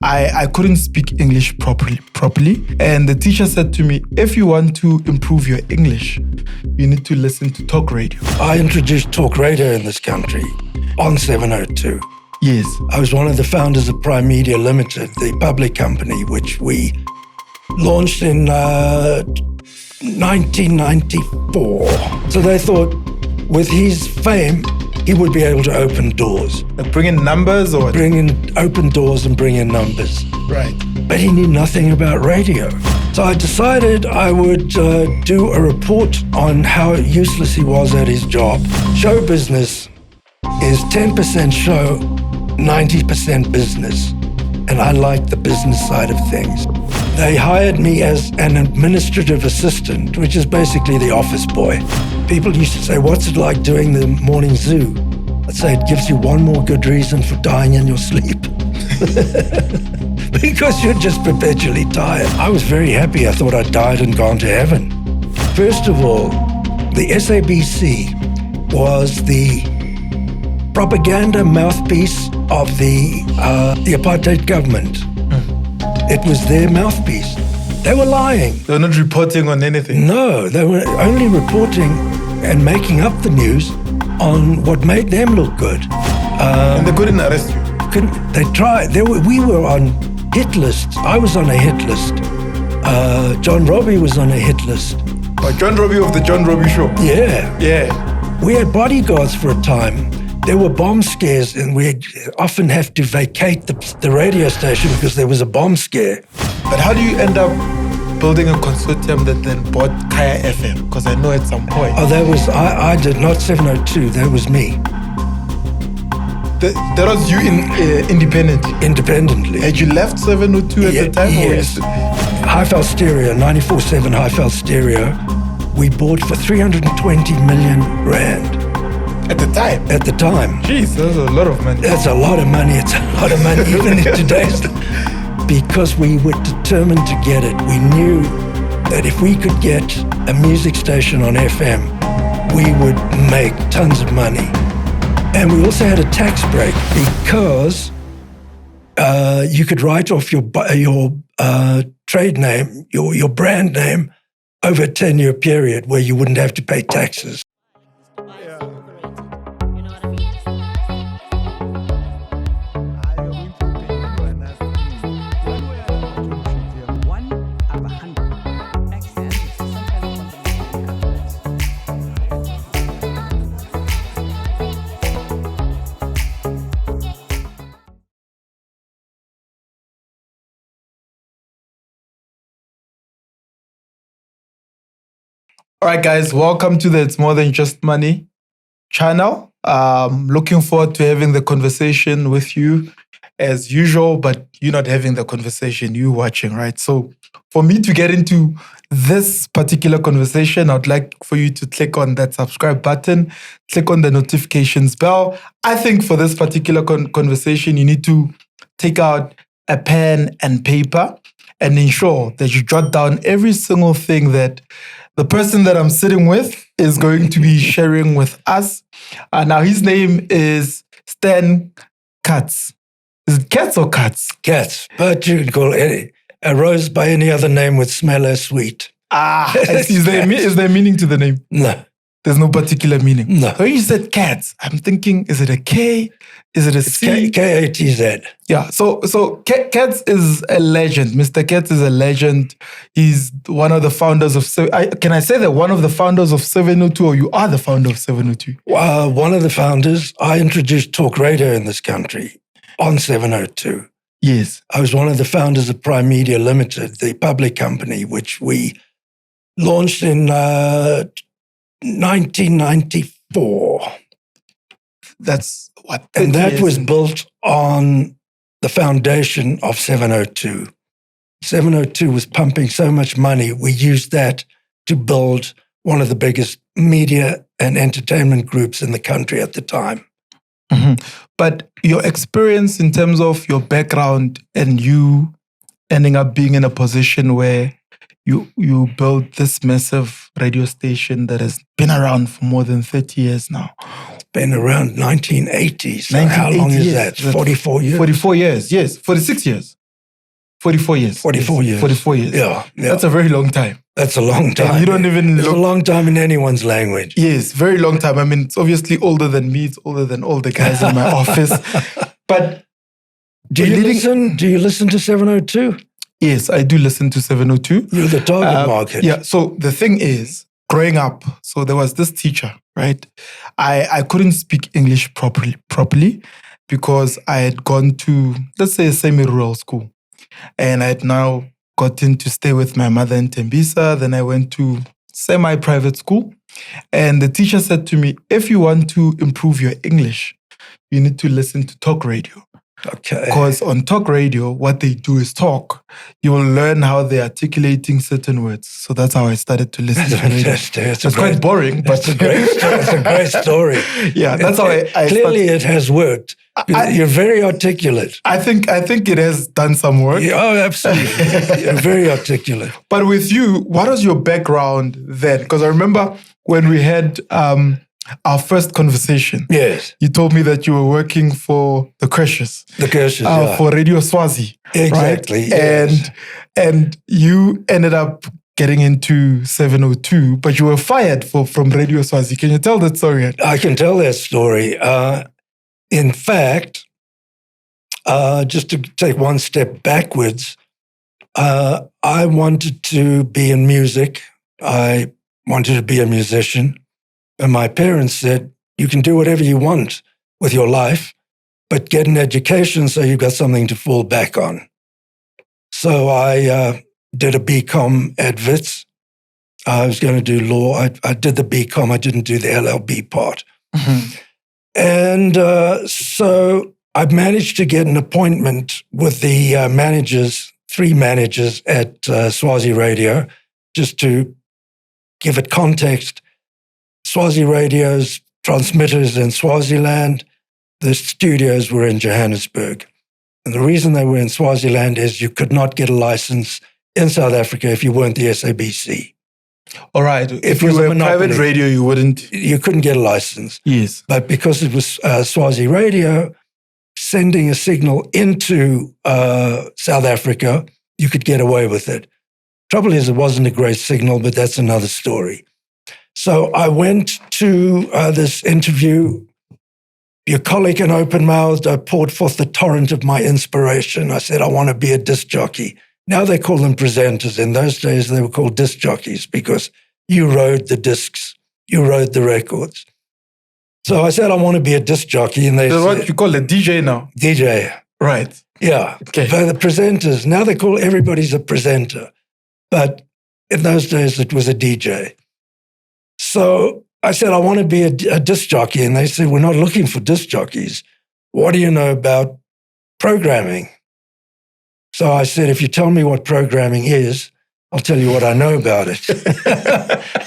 I couldn't speak English properly. And the teacher said to me, if you want to improve your English, you need to listen to talk radio. I introduced talk radio in this country on 702. Yes. I was one of the founders of Primedia Limited, the public company, which we launched in 1994. So they thought with his fame, he would be able to open doors. Like bring in numbers or? Open doors and bring in numbers. Right. But he knew nothing about radio. So I decided I would do a report on how useless he was at his job. Show business is 10% show, 90% business. And I liked the business side of things. They hired me as an administrative assistant, which is basically the office boy. People used to say, what's it like doing the morning zoo? I'd say it gives you one more good reason for dying in your sleep. Because you're just perpetually tired. I was very happy. I thought I'd died and gone to heaven. First of all, the SABC was the propaganda mouthpiece of the apartheid government. It was their mouthpiece. They were lying. They were not reporting on anything. No, they were only reporting and making up the news on what made them look good. And they couldn't arrest you? They tried. We were on hit lists. I was on a hit list. John Robbie was on a hit list. Oh, John Robbie of the John Robbie Show? Yeah. Yeah. We had bodyguards for a time. There were bomb scares, and we'd often have to vacate the radio station because there was a bomb scare. But how do you end up building a consortium that then bought Kaya FM? Because I know at some point. Oh, that was, I did, not 702, that was me. That was you independently? Independently. Had you left 702 at the time? Yes. Hi-Fel Stereo, 94.7 Hi-Fel Stereo, we bought for 320 million rand. At the time? At the time. Jeez, that's a lot of money. That's a lot of money. It's a lot of money even in today's. Because we were determined to get it. We knew that if we could get a music station on FM, we would make tons of money. And we also had a tax break because you could write off your trade name, your brand name, over a 10-year period where you wouldn't have to pay taxes. All right, guys, welcome to the It's More Than Just Money channel. Looking forward to having the conversation with you as usual, but you're not having the conversation, you watching, right? So for me to get into this particular conversation, I'd like for you to click on that subscribe button, click on the notifications bell. I think for this particular conversation, you need to take out a pen and paper and ensure that you jot down every single thing that the person that I'm sitting with is going to be sharing with us. Now, his name is Stan Katz. Is it Katz or Katz? Katz, but you can call it a rose by any other name would smell as sweet. Is there meaning to the name? No. There's no particular meaning? No. When you said Katz, I'm thinking, is it a K? Is it a C? K-A-T-Z. Yeah, so Katz is a legend. Mr. Katz is a legend. He's one of the founders of... Can I say that one of the founders of 702, or you are the founder of 702? One of the founders. I introduced talk radio in this country on 702. Yes. I was one of the founders of Primedia Limited, the public company, which we launched in 1994. That's what? And that was built on the foundation of 702. 702 was pumping so much money, we used that to build one of the biggest media and entertainment groups in the country at the time. Mm-hmm. But your experience in terms of your background and you ending up being in a position where you built this massive radio station that has been around for more than 30 years now. It's been around 1980. So how long is that? 44 years? 44 years, yes. 46 years. 44 years. 44 Yes, years. 44 years. Yeah. That's a very long time. That's a long time. And you don't even It's look... a long time in anyone's language. Yes, very long time. I mean, it's obviously older than me. It's older than all the guys in my office. But do you listen to 702? Yes, I do listen to 702. You're the target market. Yeah. So the thing is, growing up, so there was this teacher, right? I couldn't speak English properly because I had gone to, let's say, a semi-rural school. And I had now gotten to stay with my mother in Tembisa. Then I went to semi-private school. And the teacher said to me, if you want to improve your English, you need to listen to talk radio. Okay. Because on talk radio, what they do is talk. You will learn how they're articulating certain words. So that's how I started to listen to radio. It's quite boring, but it's a great story. Yeah, that's how I clearly it has worked. You're very articulate. I think it has done some work. Yeah, oh, absolutely. You're very articulate. But with you, what was your background then? Because I remember when we had our first conversation. Yes. You told me that you were working for the crashes. The crashes, yeah. For Radio Swazi. Exactly. Right? Yes. And you ended up getting into 702, but you were fired from Radio Swazi. Can you tell that story? I can tell that story. In fact, just to take one step backwards, I wanted to be in music. I wanted to be a musician. And my parents said, you can do whatever you want with your life, but get an education so you've got something to fall back on. So I did a BCom at Wits. I was going to do law. I did the BCom. I didn't do the LLB part. Mm-hmm. And so I managed to get an appointment with the three managers at Swazi Radio, just to give it context. Swazi Radio's transmitters in Swaziland, the studios were in Johannesburg. And the reason they were in Swaziland is you could not get a license in South Africa if you weren't the SABC. All right. If you were a private radio, you wouldn't... You couldn't get a license. Yes. But because it was Swazi Radio sending a signal into South Africa, you could get away with it. Trouble is, it wasn't a great signal, but that's another story. So I went to this interview, bucolic and open-mouthed. I poured forth the torrent of my inspiration. I said, I want to be a disc jockey. Now they call them presenters. In those days, they were called disc jockeys because you rode the discs, you rode the records. So I said, I want to be a disc jockey. And they said, what you call a DJ now? DJ. Right. Yeah. Okay. But the presenters, now they call everybody's a presenter. But in those days, it was a DJ. So I said, I want to be a disc jockey. And they said, we're not looking for disc jockeys. What do you know about programming? So I said, if you tell me what programming is, I'll tell you what I know about it.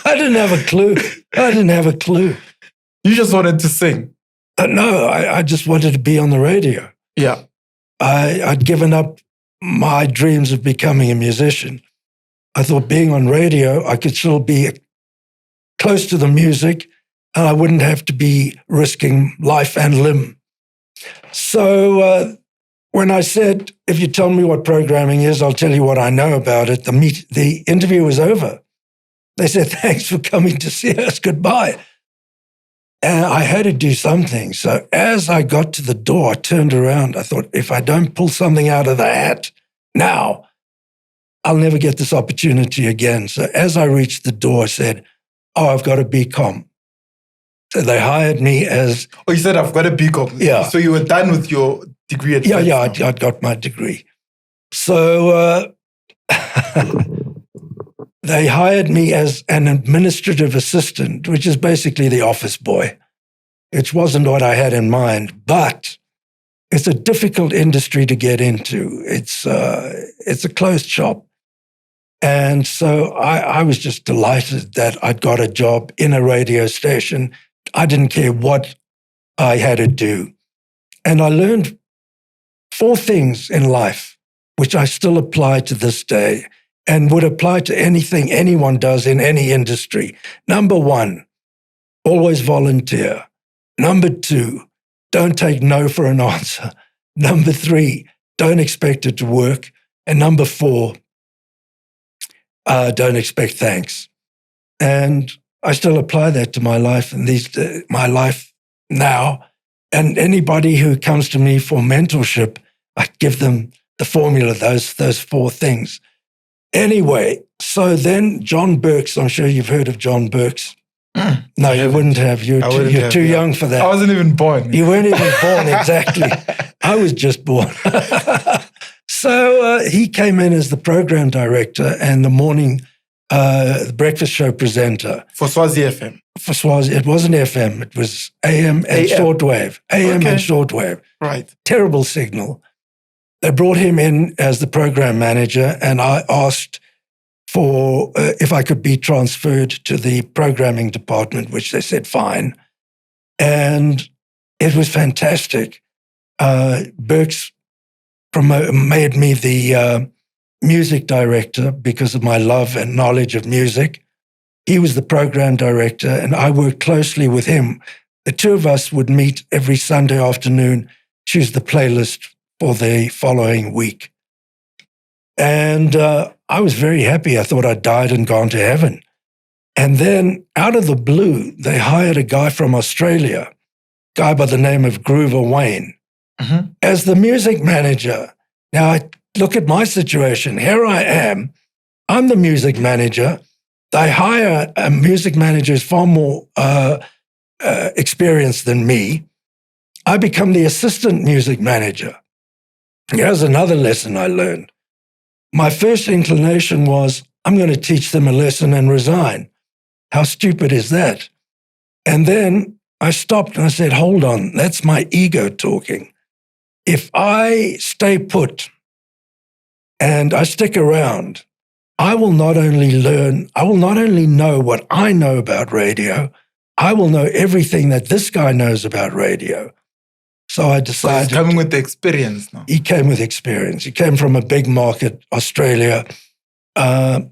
I didn't have a clue. You just wanted to sing? No, I just wanted to be on the radio. Yeah. I'd given up my dreams of becoming a musician. I thought being on radio, I could still be close to the music, and I wouldn't have to be risking life and limb. So when I said, if you tell me what programming is, I'll tell you what I know about it, the interview was over. They said, thanks for coming to see us, goodbye. And I had to do something. So as I got to the door, I turned around. I thought, if I don't pull something out of the hat now, I'll never get this opportunity again. So as I reached the door, I said, oh, I've got a BCom. So they hired me as... Oh, you said, I've got a BCom. Yeah. So you were done with your degree at Yeah, I'd got my degree. So they hired me as an administrative assistant, which is basically the office boy. It wasn't what I had in mind, but it's a difficult industry to get into. It's a closed shop. And so I was just delighted that I'd got a job in a radio station. I didn't care what I had to do. And I learned 4 things in life, which I still apply to this day and would apply to anything anyone does in any industry. Number 1, always volunteer. Number 2, don't take no for an answer. Number 3, don't expect it to work. And number 4, don't expect thanks. And I still apply that to my life and my life now. And anybody who comes to me for mentorship, I give them the formula, those 4 things. Anyway, so then John Burks, I'm sure you've heard of John Burks. No, you wouldn't have. You're too young for that. I wasn't even born. You weren't even born, exactly. I was just born. So he came in as the program director and the morning breakfast show presenter. For Swazi FM. For Swazi, it wasn't FM. It was AM and shortwave. AM and shortwave. Right. Terrible signal. They brought him in as the program manager, and I asked for if I could be transferred to the programming department, which they said fine. And it was fantastic. Burks made me the music director because of my love and knowledge of music. He was the program director, and I worked closely with him. The two of us would meet every Sunday afternoon, choose the playlist for the following week. And I was very happy. I thought I'd died and gone to heaven. And then out of the blue, they hired a guy from Australia, a guy by the name of Groover Wayne, as the music manager. Now, I look at my situation. Here I am. I'm the music manager. They hire a music manager who's far more experienced than me. I become the assistant music manager. Here's another lesson I learned. My first inclination was, I'm going to teach them a lesson and resign. How stupid is that? And then I stopped and I said, hold on, that's my ego talking. If I stay put and I stick around, I will not only know what I know about radio, I will know everything that this guy knows about radio. So I decided... He's coming with the experience now. He came with experience. He came from a big market, Australia. I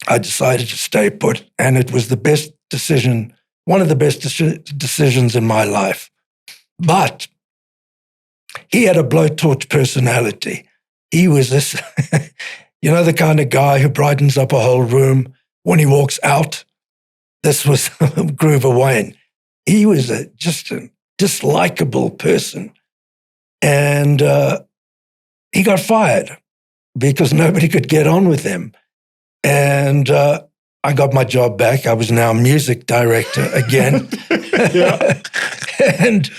decided to stay put, and it was the best decision, one of the best decisions in my life. But he had a blowtorch personality. He was this, the kind of guy who brightens up a whole room when he walks out. This was Groover Wayne. He was just a dislikable person. And he got fired because nobody could get on with him. And I got my job back. I was now music director again. And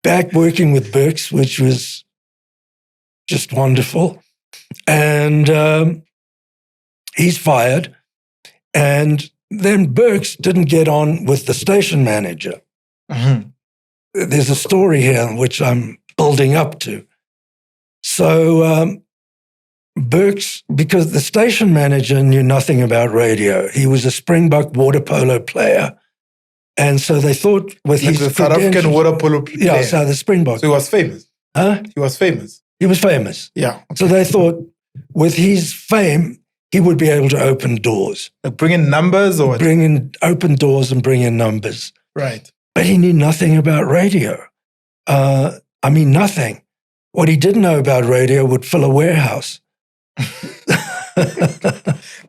back working with Burks, which was just wonderful. And he's fired. And then Burks didn't get on with the station manager. There's a story here which I'm building up to. So Burks, because the station manager knew nothing about radio, he was a Springbok water polo player. And so they thought with his the South African water polo player. Yeah, so the Springbok. So he was famous. Huh? He was famous. He was famous. Yeah. Okay. So they thought with his fame, he would be able to open doors. Like bring in numbers or what? Open doors and bring in numbers. Right. But he knew nothing about radio. Nothing. What he didn't know about radio would fill a warehouse.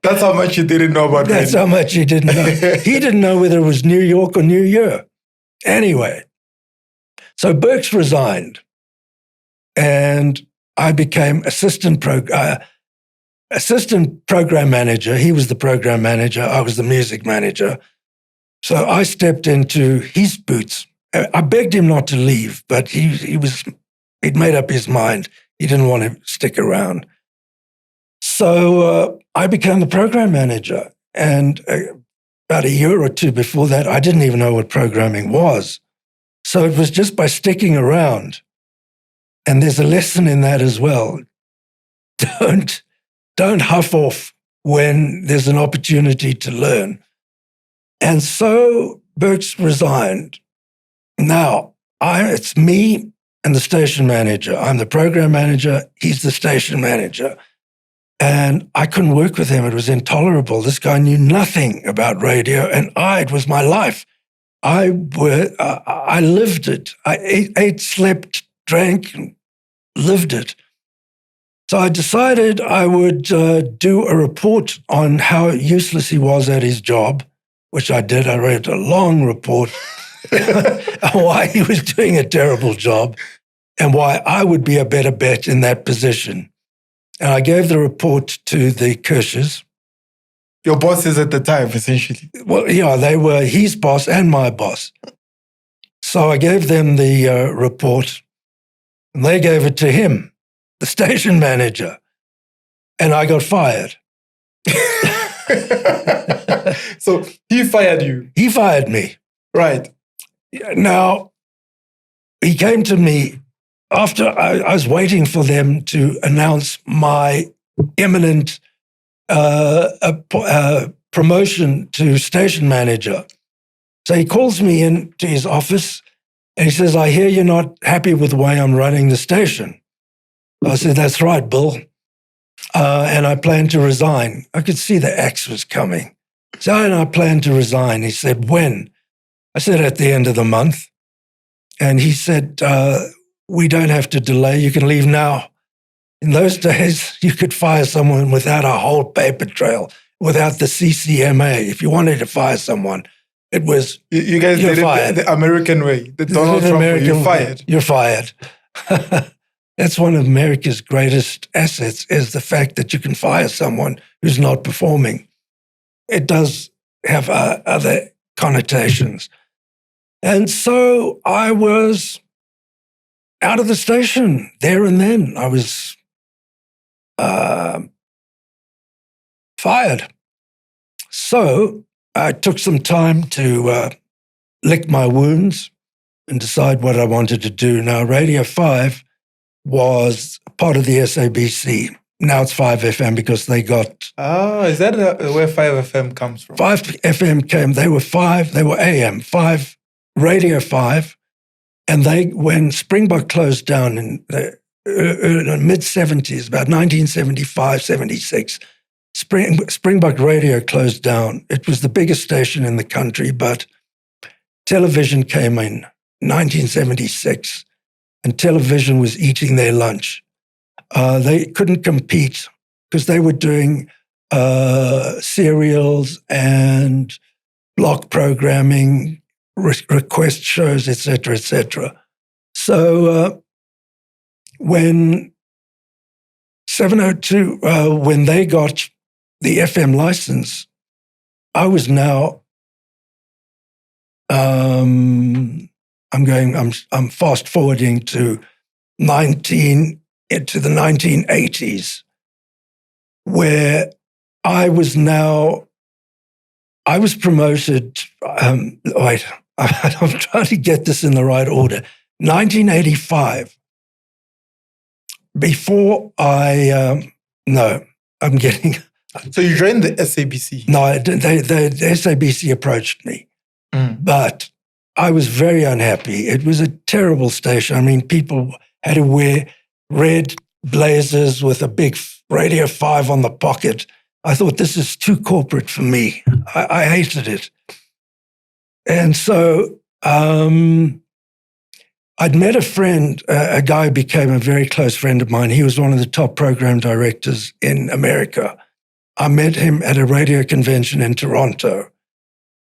That's how much he didn't know about radio. That's how much he didn't know. He didn't know whether it was New York or New Year. Anyway, so Burks resigned, and I became assistant program manager. He was the program manager. I was the music manager. So I stepped into his boots. I begged him not to leave, but he'd made up his mind. He didn't want to stick around. So I became the program manager. And about a year or two before that, I didn't even know what programming was. So it was just by sticking around. And there's a lesson in that as well. Don't huff off when there's an opportunity to learn. And so Burks resigned. Now, it's me and the station manager. I'm the program manager. He's the station manager. And I couldn't work with him. It was intolerable. This guy knew nothing about radio, and it was my life. I lived it. I ate, slept, drank, and lived it. So I decided I would do a report on how useless he was at his job, which I did. I wrote a long report on why he was doing a terrible job and why I would be a better bet in that position. And I gave the report to the Kirsches. Your bosses at the time, essentially. Well, yeah, they were his boss and my boss. So I gave them the report, and they gave it to him, the station manager, and I got fired. So he fired you? He fired me. Right. Now, he came to me after I was waiting for them to announce my imminent promotion to station manager. So he calls me into his office and he says, I hear you're not happy with the way I'm running the station. I said, that's right, Bill. And I plan to resign. I could see the axe was coming. So I plan to resign. He said, when? I said, at the end of the month. And he said, we don't have to delay. You can leave now. In those days, you could fire someone without a whole paper trail, without the CCMA. If you wanted to fire someone, it was, you guys did it the American way. The Donald Trump way. You're fired. You're fired. That's one of America's greatest assets, is the fact that you can fire someone who's not performing. It does have other connotations. And so I was out of the station there and then. I was fired. So I took some time to lick my wounds and decide what I wanted to do. Now, Radio 5 was part of the SABC. Now it's 5FM because they got... Oh, is that where 5FM comes from? 5FM came, they were AM, 5, Radio 5. And when Springbok closed down in the mid-70s, about 1975, 76, Springbok Radio closed down. It was the biggest station in the country, but television came in 1976, and television was eating their lunch. They couldn't compete because they were doing serials and block programming, request shows, etc., etc. So when 702, when they got the FM license, I was now, I'm fast forwarding to into the 1980s, where I was promoted, I'm trying to get this in the right order. 1985, before I'm getting... So you joined the SABC? No, the SABC approached me, but I was very unhappy. It was a terrible station. I mean, people had to wear red blazers with a big Radio 5 on the pocket. I thought, this is too corporate for me. I hated it. And so I'd met a friend, a guy who became a very close friend of mine. He was one of the top program directors in America. I met him at a radio convention in Toronto,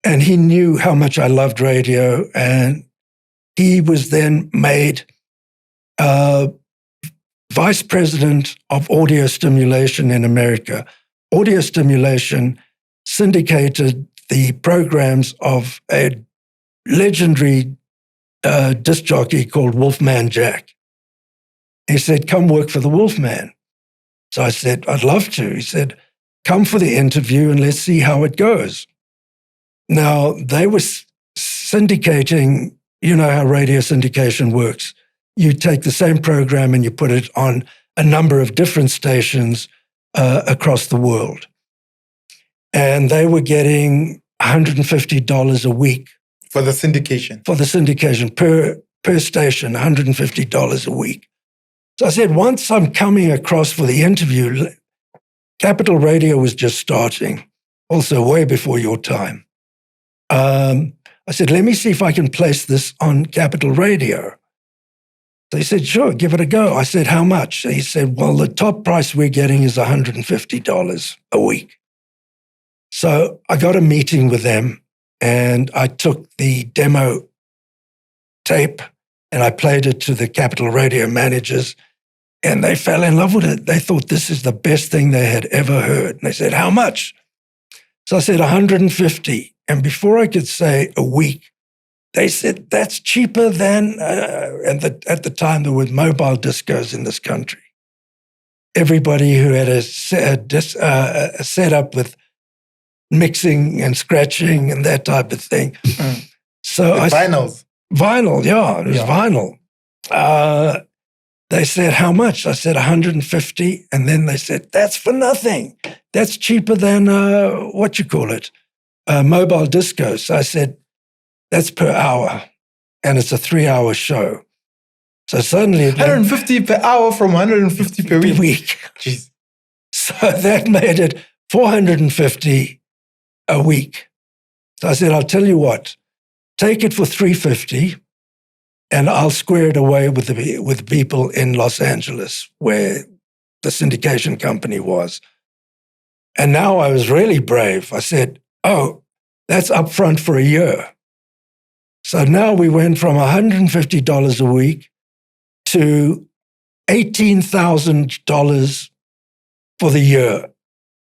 and he knew how much I loved radio, and he was then made vice president of audio stimulation in America. Audio stimulation syndicated the programs of a legendary disc jockey called Wolfman Jack. He said, come work for the Wolfman. So I said, I'd love to. He said, come for the interview and let's see how it goes. Now, they were syndicating, you know how radio syndication works. You take the same program and you put it on a number of different stations across the world. And they were getting $150 a week. For the syndication? For the syndication, per station, $150 a week. So I said, once I'm coming across for the interview, Capital Radio was just starting, also way before your time. I said, let me see if I can place this on Capital Radio. So he said, sure, give it a go. I said, how much? He said, well, the top price we're getting is $150 a week. So I got a meeting with them and I took the demo tape and I played it to the Capital Radio managers and they fell in love with it. They thought this is the best thing they had ever heard. And they said, how much? So I said, 150. And before I could say a week, they said, that's cheaper than, and at the time there were mobile discos in this country. Everybody who had a setup with mixing and scratching and that type of thing. So vinyls. Vinyl, yeah, it was vinyl. They said, how much? I said, 150. And then they said, that's for nothing. That's cheaper than, mobile discos. So I said, that's per hour. And it's a 3-hour show. So suddenly... 150 per hour from 150 per week. Jeez. So that made it 450 a week. So I said, I'll tell you what, take it for 350 and I'll square it away with people in Los Angeles where the syndication company was. And now I was really brave. I said, oh, that's upfront for a year. So now we went from $150 a week to $18,000 for the year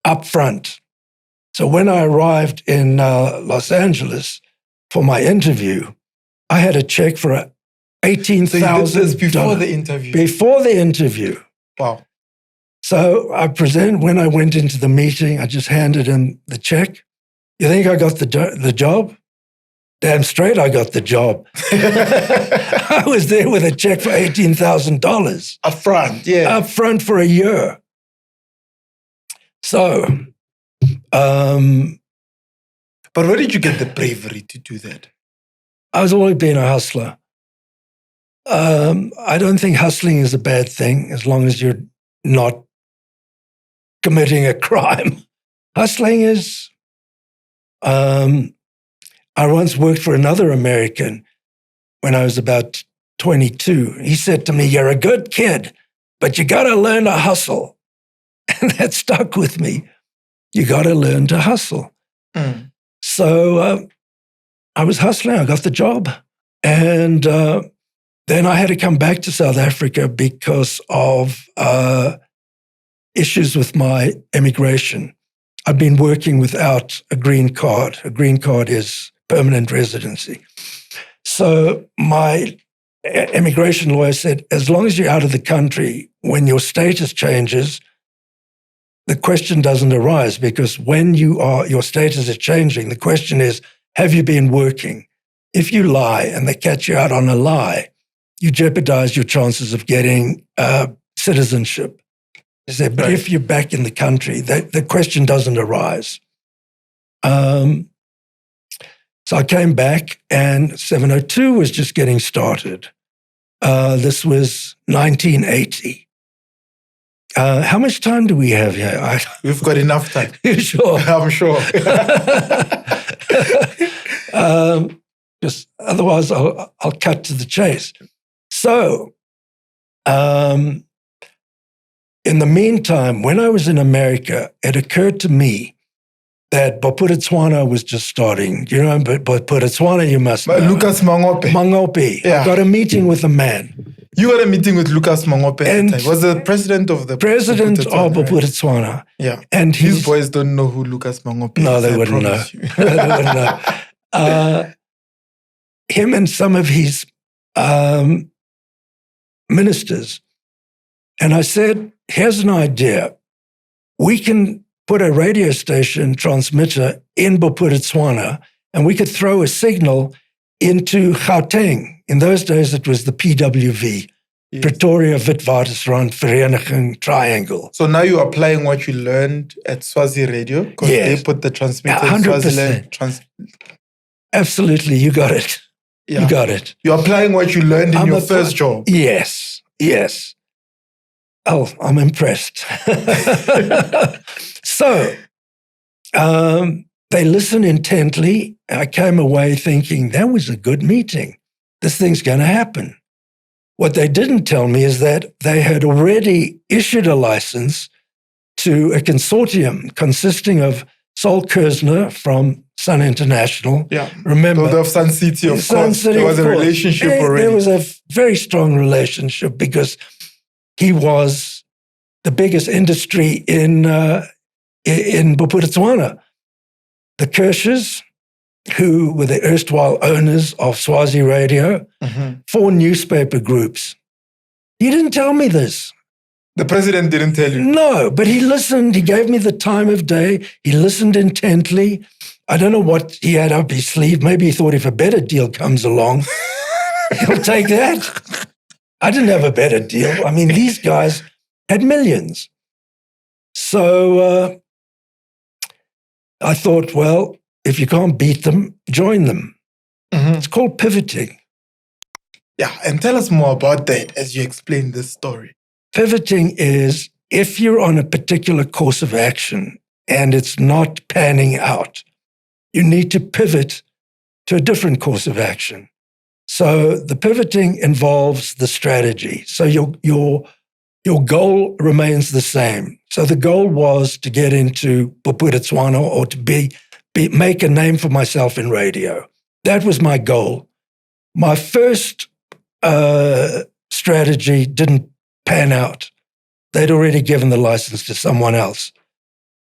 upfront. So when I arrived in Los Angeles for my interview, I had a check for $18,000. So you did this before the interview? Before the interview. Wow. So when I went into the meeting, I just handed in the check. You think I got the job? Damn straight I got the job. I was there with a check for $18,000. Up front, yeah. Up front for a year. So... but where did you get the bravery to do that? I was always been a hustler. I don't think hustling is a bad thing as long as you're not committing a crime. Hustling is... I once worked for another American when I was about 22. He said to me, you're a good kid, but you got to learn to hustle. And that stuck with me. You got to learn to hustle. So I was hustling. I got the job. And then I had to come back to South Africa because of issues with my immigration. I've been working without a green card. A green card is permanent residency. So my immigration lawyer said, as long as you're out of the country, when your status changes, the question doesn't arise because when your status is changing, the question is, have you been working? If you lie and they catch you out on a lie, you jeopardize your chances of getting citizenship. He said, but if you're back in the country, the question doesn't arise. So I came back and 702 was just getting started. This was 1980. How much time do we have here? We've got enough time. You sure? I'm sure. Just otherwise, I'll cut to the chase. So, in the meantime, when I was in America, it occurred to me that Bophuthatswana was just starting. You know, but Bophuthatswana, you must know. Lucas Mangope. Mangope. Yeah. I got a meeting with a man. You had a meeting with Lucas Mangope at the time. Was the president of the president of Bophuthatswana. Right? Yeah. And his boys don't know who Lucas Mangope is. No, they wouldn't know. They wouldn't know. Him and some of his ministers. And I said, here's an idea. We can put a radio station transmitter in Bophuthatswana and we could throw a signal into Gauteng. In those days, it was the PWV, yes. Pretoria Witwatersrand Vereniging Triangle. So now you're applying what you learned at Swazi Radio because they put the transmitter 100%. in Swaziland. Absolutely, you got it. Yeah. You got it. You're applying what you learned in your first job. Yes, yes. Oh, I'm impressed. So, they listened intently. I came away thinking, that was a good meeting. This thing's going to happen. What they didn't tell me is that they had already issued a license to a consortium consisting of Sol Kersner from Sun International. Yeah. Remember, Builder of Sun City, of Sun course. City, There was of a course. relationship already. There was a very strong relationship because he was the biggest industry in Bophuthatswana. The Kirschers, who were the erstwhile owners of Swazi Radio, 4 newspaper groups. He didn't tell me this. The president didn't tell you? No, but he listened. He gave me the time of day. He listened intently. I don't know what he had up his sleeve. Maybe he thought if a better deal comes along, he'll take that. I didn't have a better deal. I mean, these guys had millions. So I thought, well, if you can't beat them, join them. It's called pivoting. Yeah, and tell us more about that as you explain this story. Pivoting is if you're on a particular course of action and it's not panning out, you need to pivot to a different course of action. So the pivoting involves the strategy. So your goal remains the same. So the goal was to get into Bophuthatswana or to make a name for myself in radio. That was my goal. My first strategy didn't pan out. They'd already given the license to someone else.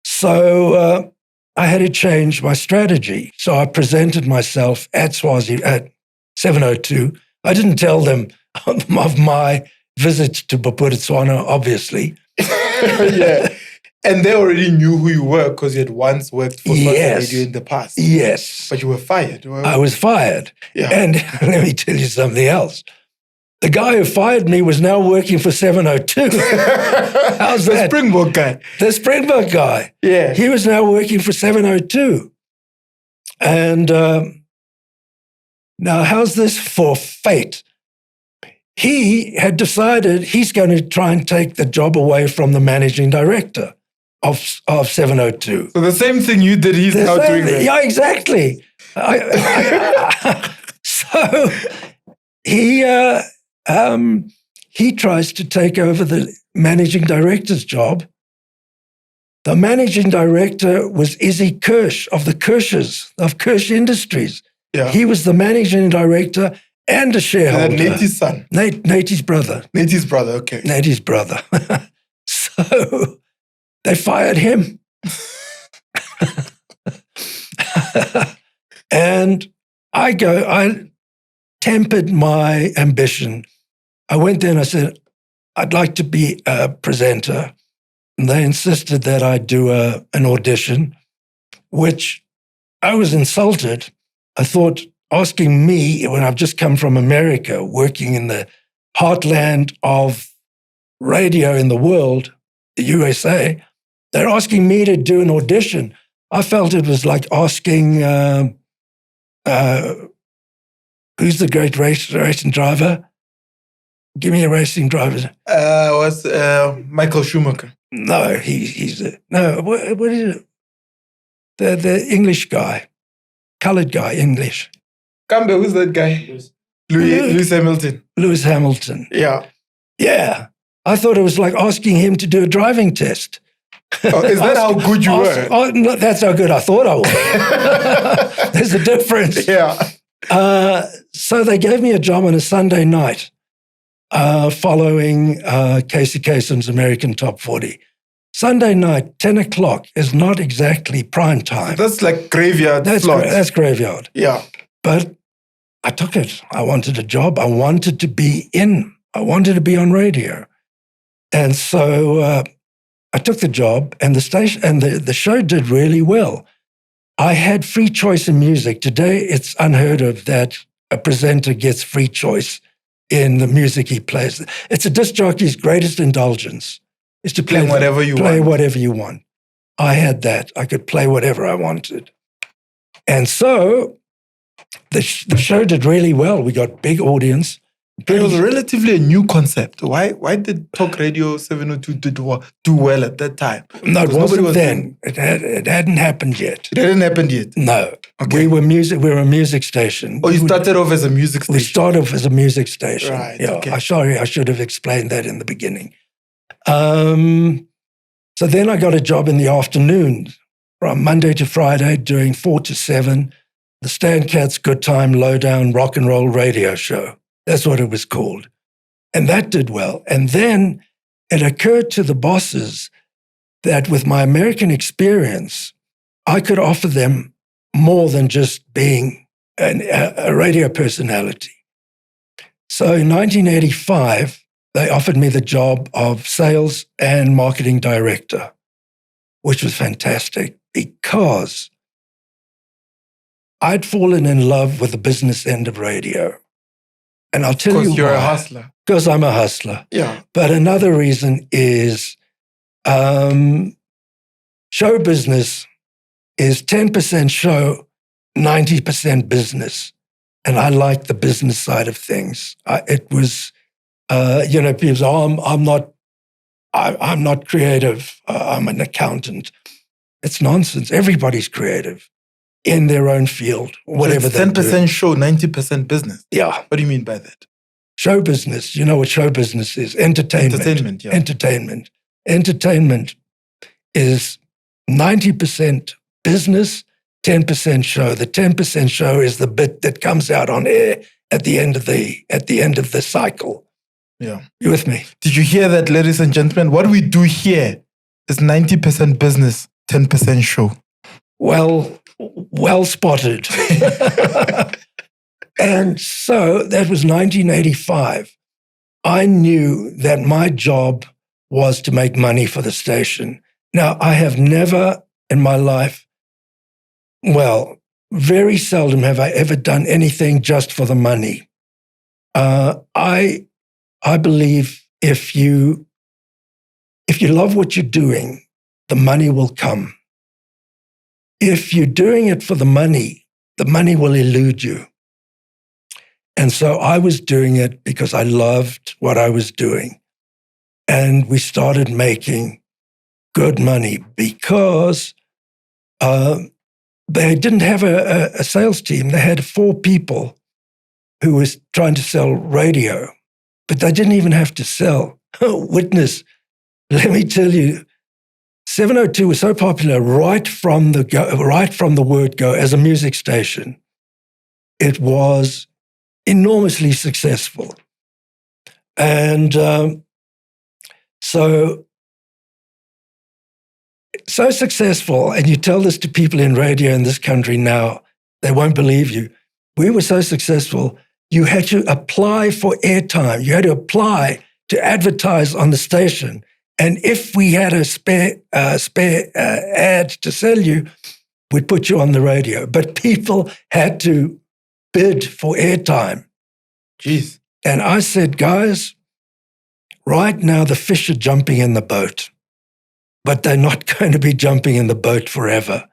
So I had to change my strategy. So I presented myself at Swazi at 702. I didn't tell them of my visit to Bophuthatswana, obviously. Yeah. And they already knew who you were because you had once worked for Swazi Radio in the past. Yes. But you were fired. I was fired. Yeah. And let me tell you something else. The guy who fired me was now working for 702. How's the that? Springbok guy. The Springbok guy. Yeah. He was now working for 702. And now how's this for fate? He had decided he's going to try and take the job away from the managing director of 702. So the same thing you did, he's now doing that. Yeah, exactly. So he tries to take over the managing director's job. The managing director was Izzy Kirsch of the Kirschers, of Kirsch Industries. Yeah. He was the managing director and a shareholder. And Nate's son. Nate's brother. Nate's brother, okay. Nate's brother. So they fired him. And I tempered my ambition. I went there and I said, I'd like to be a presenter. And they insisted that I do an audition, which I was insulted. I thought, asking me, when I've just come from America, working in the heartland of radio in the world, the USA, they're asking me to do an audition. I felt it was like asking, who's the great racing driver? Give me a racing driver. Was Michael Schumacher. No, he's what is it? The English guy, colored guy, English. Kambe, who's that guy? Lewis Hamilton. Lewis Hamilton. Yeah. Yeah. I thought it was like asking him to do a driving test. Oh, is that how good you were? Oh, no, that's how good I thought I was. There's a difference. Yeah. So they gave me a job on a Sunday night following Casey Kasem's American Top 40. Sunday night, 10 o'clock is not exactly prime time. So that's like graveyard slot. That's graveyard. Yeah. But I took it. I wanted a job. I wanted to be in. I wanted to be on radio. And so I took the job, and the station and the show did really well. I had free choice in music. Today, it's unheard of that a presenter gets free choice in the music he plays. It's a disc jockey's greatest indulgence, is to play whatever you want. whatever you want. I had that. I could play whatever I wanted. And so the show did really well. We got big audience, It was relatively a new concept. Why did Talk Radio 702 do well at that time? No, it wasn't then. It hadn't happened yet. It hadn't happened yet? No. Okay. We were a music station. Oh, you started off as a music station? We started off as a music station. Right, yeah. okay. Sorry, I should have explained that in the beginning. So then I got a job in the afternoon from Monday to Friday doing 4 to 7, the Stan Katz Good Time Lowdown Rock and Roll Radio Show. That's what it was called. And that did well. And then it occurred to the bosses that with my American experience, I could offer them more than just being a radio personality. So in 1985, they offered me the job of sales and marketing director, which was fantastic because I'd fallen in love with the business end of radio. And I'll tell you why. Because you're a hustler. Because I'm a hustler. Yeah. But another reason is show business is 10% show, 90% business. And I like the business side of things. It was, people say, I'm not creative. I'm an accountant. It's nonsense. Everybody's creative in their own field, whatever they do. 10% show, 90% business. Yeah. What do you mean by that? Show business. You know what show business is? Entertainment. Entertainment, yeah. Entertainment is 90% business, 10% show. The 10% show is the bit that comes out on air at the end of the cycle. Yeah. You with me? Did you hear that, ladies and gentlemen? What we do here is 90% business, 10% show. Well spotted. And so that was 1985. I knew that my job was to make money for the station. Now, I have never in my life, very seldom have I ever done anything just for the money. I believe if you love what you're doing, the money will come. If you're doing it for the money will elude you. And so I was doing it because I loved what I was doing. And we started making good money because they didn't have a sales team. They had 4 people who was trying to sell radio, but they didn't even have to sell. Witness, let me tell you, 702 was so popular right from the word go as a music station. It was enormously successful. And so successful, and you tell this to people in radio in this country now, they won't believe you. We were so successful, you had to apply for airtime. You had to apply to advertise on the station. And if we had a spare ad to sell you, we'd put you on the radio. But people had to bid for airtime. Jeez. And I said, guys, right now the fish are jumping in the boat, but they're not going to be jumping in the boat forever.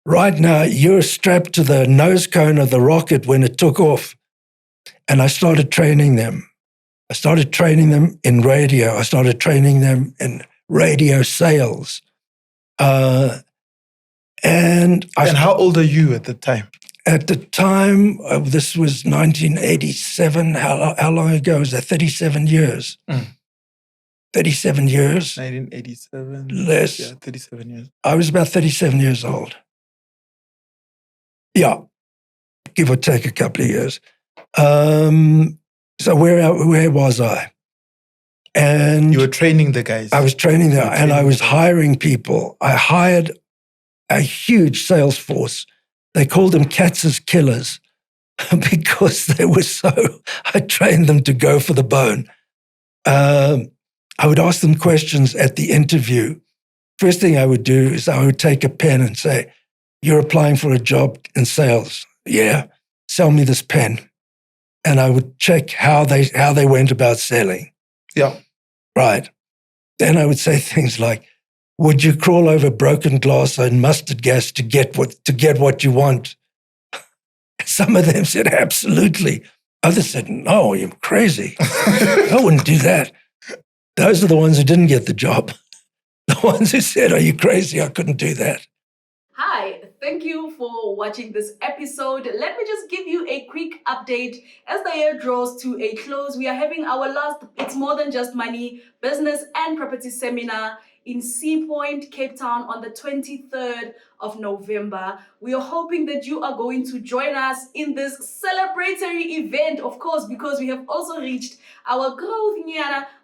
Right now, you're strapped to the nose cone of the rocket when it took off. And I started training them. I started training them in radio. I started training them in radio sales. And how old are you at the time? At the time, this was 1987. How long ago was that? 37 years. 37 years. 1987. Less. Yeah, 37 years. I was about 37 years old. Yeah, give or take a couple of years. So where was I? And you were training the guys. I was training them, and I was hiring people. I hired a huge sales force. They called them Katz's Killers because they were I trained them to go for the bone. I would ask them questions at the interview. First thing I would do is I would take a pen and say, "You're applying for a job in sales." "Yeah, sell me this pen." And I would check how they went about selling. Yeah. Right. Then I would say things like, "Would you crawl over broken glass and mustard gas to get what you want?" Some of them said, "Absolutely." Others said, no, you're crazy. I wouldn't do that. Those are the ones who didn't get the job. The ones who said, are you crazy? I couldn't do that. Hi, thank you for watching this episode. Let me just give you a quick update. As the year draws to a close, we are having our last It's More Than Just Money business and property seminar in Sea Point, Cape Town on the 23rd of November. We are hoping that you are going to join us in this celebratory event, of course, because we have also reached our growth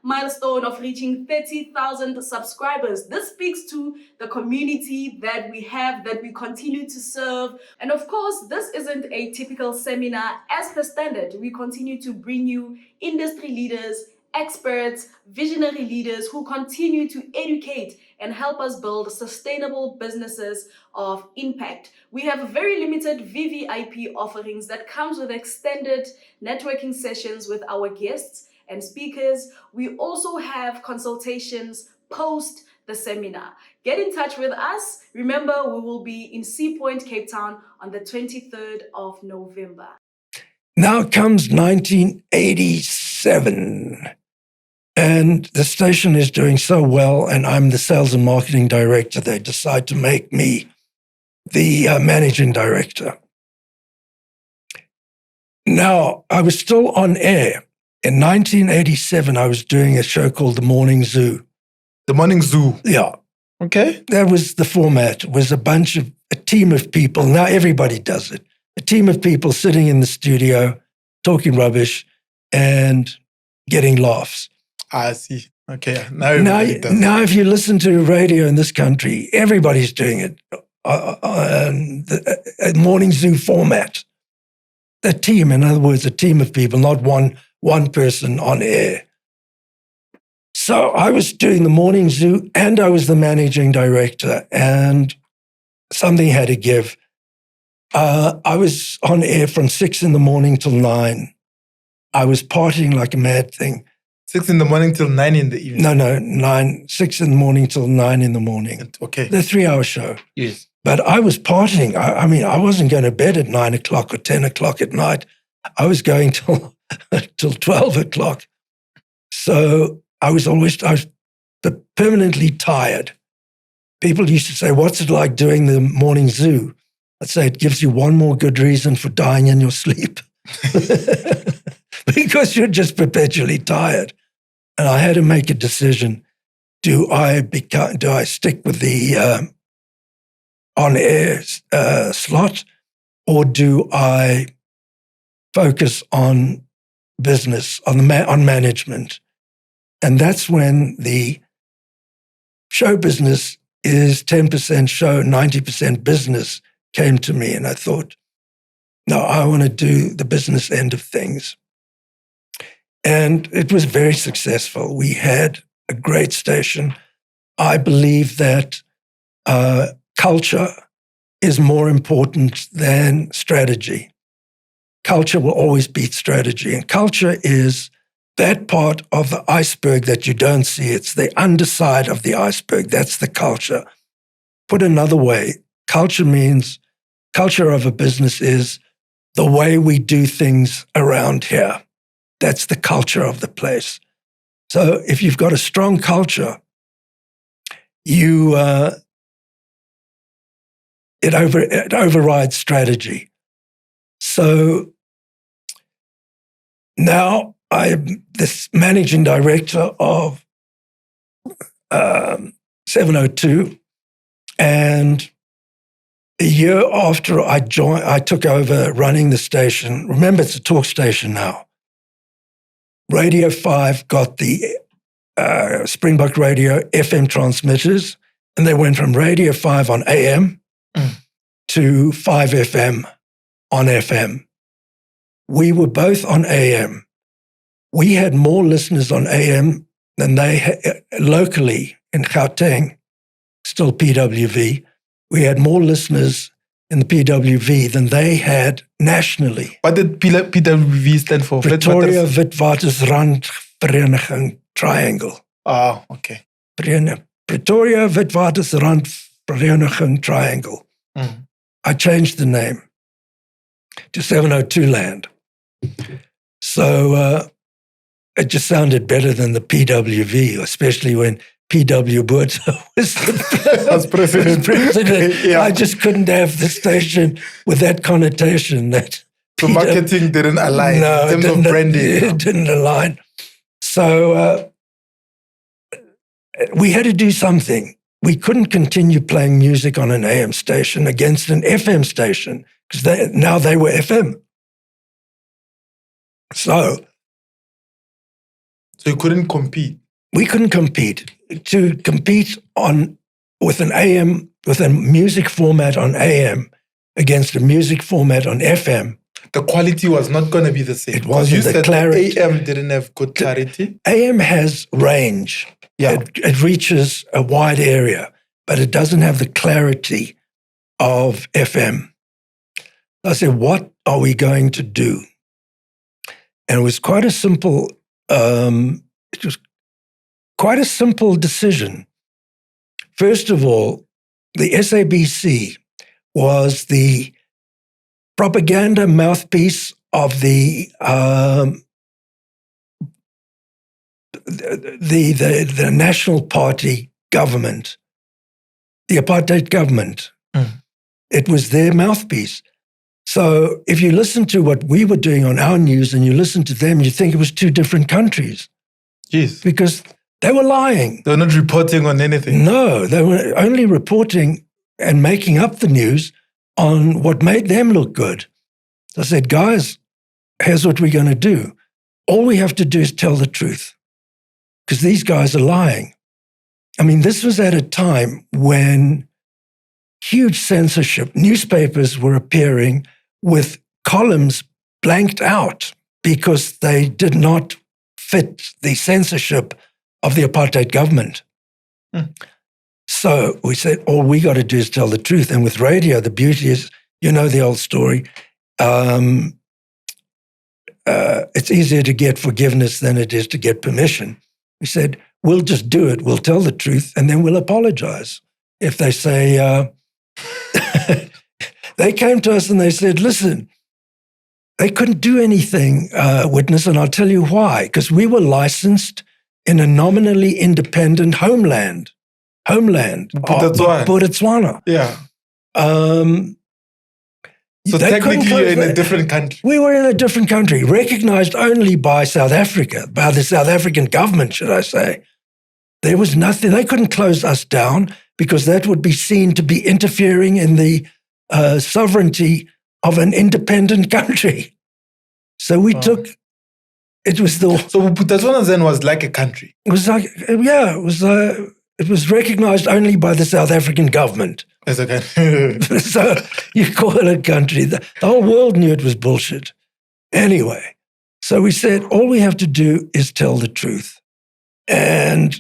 milestone of reaching 30,000 subscribers. This speaks to the community that we have, that we continue to serve. And of course, this isn't a typical seminar. As per standard, we continue to bring you industry leaders, experts, visionary leaders who continue to educate and help us build sustainable businesses of impact. We have very limited VVIP offerings that comes with extended networking sessions with our guests and speakers. We also have consultations post the seminar. Get in touch with us. Remember, we will be in Sea Point, Cape Town on the 23rd of November. Now comes 1987. And the station is doing so well, and I'm the sales and marketing director. They decide to make me the managing director. Now, I was still on air. In 1987, I was doing a show called The Morning Zoo. The Morning Zoo. Yeah. Okay. That was the format. It was a team of people. Now everybody does it. A team of people sitting in the studio, talking rubbish and getting laughs. I see. Okay. Now if you listen to radio in this country, everybody's doing it. A Morning Zoo format. A team, in other words, a team of people, not one person on air. So I was doing the Morning Zoo and I was the managing director, and something had to give. I was on air from 6 in the morning till 9. I was partying like a mad thing. 6 in the morning till 9 in the evening? No, 6 in the morning till 9 in the morning. Okay. The 3-hour show. Yes. But I was partying. I mean, I wasn't going to bed at 9 o'clock or 10 o'clock at night. I was going till 12 o'clock. So I was permanently tired. People used to say, what's it like doing the Morning Zoo? I'd say it gives you one more good reason for dying in your sleep. Because you're just perpetually tired. And I had to make a decision. Do I stick with the on-air slot, or do I focus on business, on management? And that's when the show business is 10% show, 90% business came to me. And I thought, no, I want to do the business end of things. And it was very successful. We had a great station. I believe that culture is more important than strategy. Culture will always beat strategy. And culture is that part of the iceberg that you don't see. It's the underside of the iceberg. That's the culture. Put another way, culture of a business is the way we do things around here. That's the culture of the place. So if you've got a strong culture, it overrides strategy. So now I'm this managing director of 702, and a year after I took over running the station. Remember, it's a talk station now. Radio 5 got the Springbok Radio FM transmitters, and they went from Radio 5 on AM to 5 FM on FM. We were both on AM. We had more listeners on AM than they had locally in Gauteng, still PWV. We had more listeners in the PWV than they had nationally. What did PWV stand for? Pretoria Witwatersrandvereniging Triangle. Oh, okay. Pretoria Witwatersrandvereniging Triangle. I changed the name to 702 Land. So it just sounded better than the PWV, especially when P.W. Botha was president. Yeah. I just couldn't have the station with that connotation. That so marketing didn't align in terms of branding. It didn't align. So we had to do something. We couldn't continue playing music on an AM station against an FM station because now they were FM. So you couldn't compete. We couldn't compete. To compete with a music format on AM against a music format on FM, the quality was not going to be the same. It wasn't. You said clarity. AM didn't have good clarity. AM has range. Yeah, it reaches a wide area, but it doesn't have the clarity of FM. I said, "What are we going to do?" And it was quite a simple. It was quite a simple decision. First of all, the SABC was the propaganda mouthpiece of the National Party government, the apartheid government. It was their mouthpiece. So if you listen to what we were doing on our news and you listen to them, you think it was two different countries. Yes. Because they were lying. They were not reporting on anything. No, they were only reporting and making up the news on what made them look good. I said, guys, here's what we're going to do. All we have to do is tell the truth because these guys are lying. I mean, this was at a time when huge censorship, newspapers were appearing with columns blanked out because they did not fit the censorship of the apartheid government. So we said, all we got to do is tell the truth. And with radio, the beauty is, you know the old story, it's easier to get forgiveness than it is to get permission. We said, we'll just do it. We'll tell the truth, and then we'll apologize. If they say, they came to us and they said, listen, they couldn't do anything, witness, and I'll tell you why. Because we were licensed in a nominally independent homeland. Bophuthatswana. Yeah. So technically you're in a different country. We were in a different country, recognized only by South Africa, by the South African government, should I say. There was nothing. They couldn't close us down because that would be seen to be interfering in the sovereignty of an independent country. So we took, it was the... So Bophuthatswana then was like a country? It was like, yeah, it was recognized only by the South African government. As a country. So you call it a country. The whole world knew it was bullshit. Anyway, so we said, all we have to do is tell the truth. And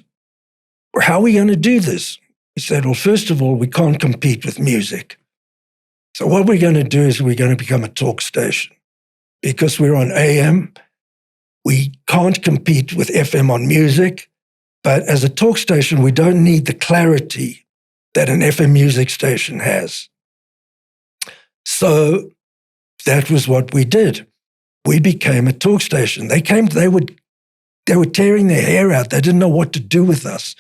how are we going to do this? We said, well, first of all, we can't compete with music. So what we're going to do is we're going to become a talk station. Because we're on AM, we can't compete with FM on music. But as a talk station, we don't need the clarity that an FM music station has. So that was what we did. We became a talk station. They were tearing their hair out. They didn't know what to do with us.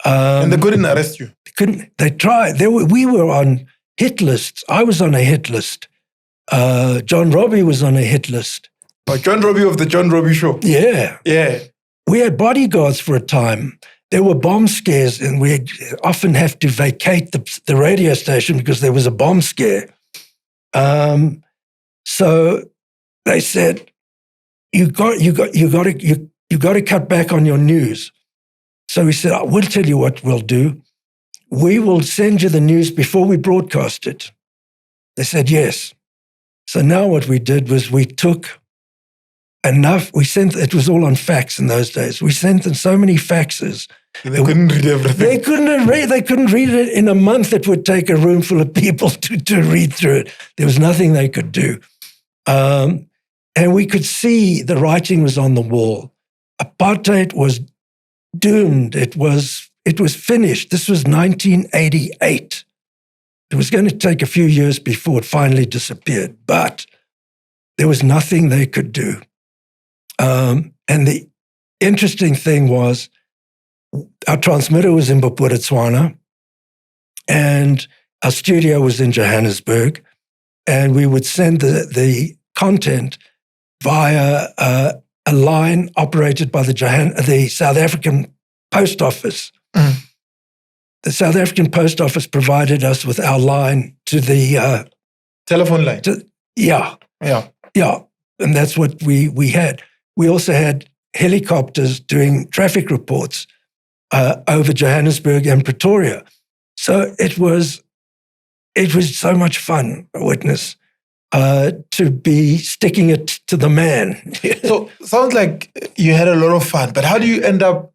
And they couldn't arrest you? They tried. We were on hit lists. I was on a hit list. John Robbie was on a hit list. Oh, John Robbie of the John Robbie Show? Yeah. Yeah. We had bodyguards for a time. There were bomb scares, and we'd often have to vacate the radio station because there was a bomb scare. So they said, you got to cut back on your news. So we said, we'll tell you what we'll do. We will send you the news before we broadcast it. They said yes. So now what we did was we took enough. It was all on fax in those days. We sent them so many faxes. They couldn't read everything. They couldn't read it in a month. It would take a room full of people to read through it. There was nothing they could do. And we could see the writing was on the wall. Apartheid was doomed. It was finished. This was 1988. It was going to take a few years before it finally disappeared, but there was nothing they could do. And the interesting thing was our transmitter was in Bophuthatswana and our studio was in Johannesburg, and we would send the content via a line operated by the South African Post Office. Mm. The South African Post Office provided us with our line to the Telephone line. Yeah. And that's what we had. We also had helicopters doing traffic reports over Johannesburg and Pretoria. So it was so much fun, Witness, to be sticking it to the man. So sounds like you had a lot of fun, but how do you end up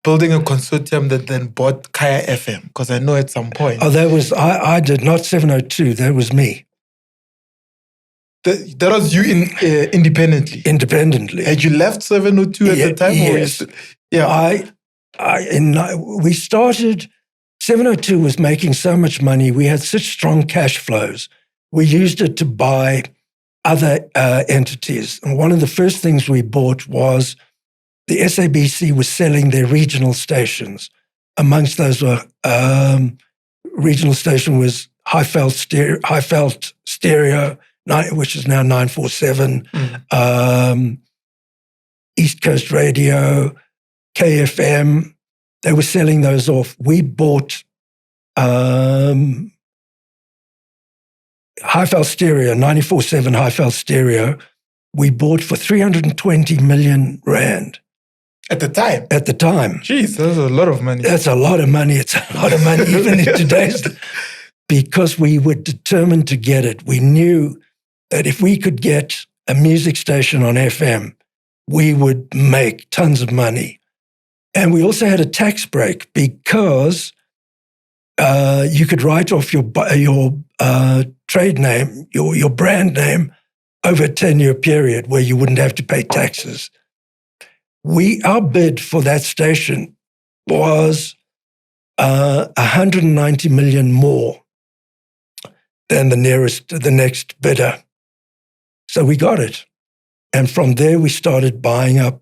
building a consortium that then bought Kaya FM? Because I know at some point. Oh, that was, I did, not 702, that was me. That was you independently? Independently. Had you left 702 at the time? Yes. We started, 702 was making so much money. We had such strong cash flows. We used it to buy other entities. And one of the first things we bought was the SABC was selling their regional stations. Amongst those were, regional station was Highveld Stereo, which is now 947, East Coast Radio, KFM. They were selling those off. We bought Highveld Stereo, 94.7 Highveld Stereo. We bought for 320 million rand. At the time? At the time. Jeez, that's a lot of money. That's a lot of money. It's a lot of money, even in today's. Because we were determined to get it. We knew that if we could get a music station on FM, we would make tons of money. And we also had a tax break because you could write off your trade name, your brand name, over a 10-year period where you wouldn't have to pay taxes. Our bid for that station was 190 million more than the next bidder. So we got it. And from there, we started buying up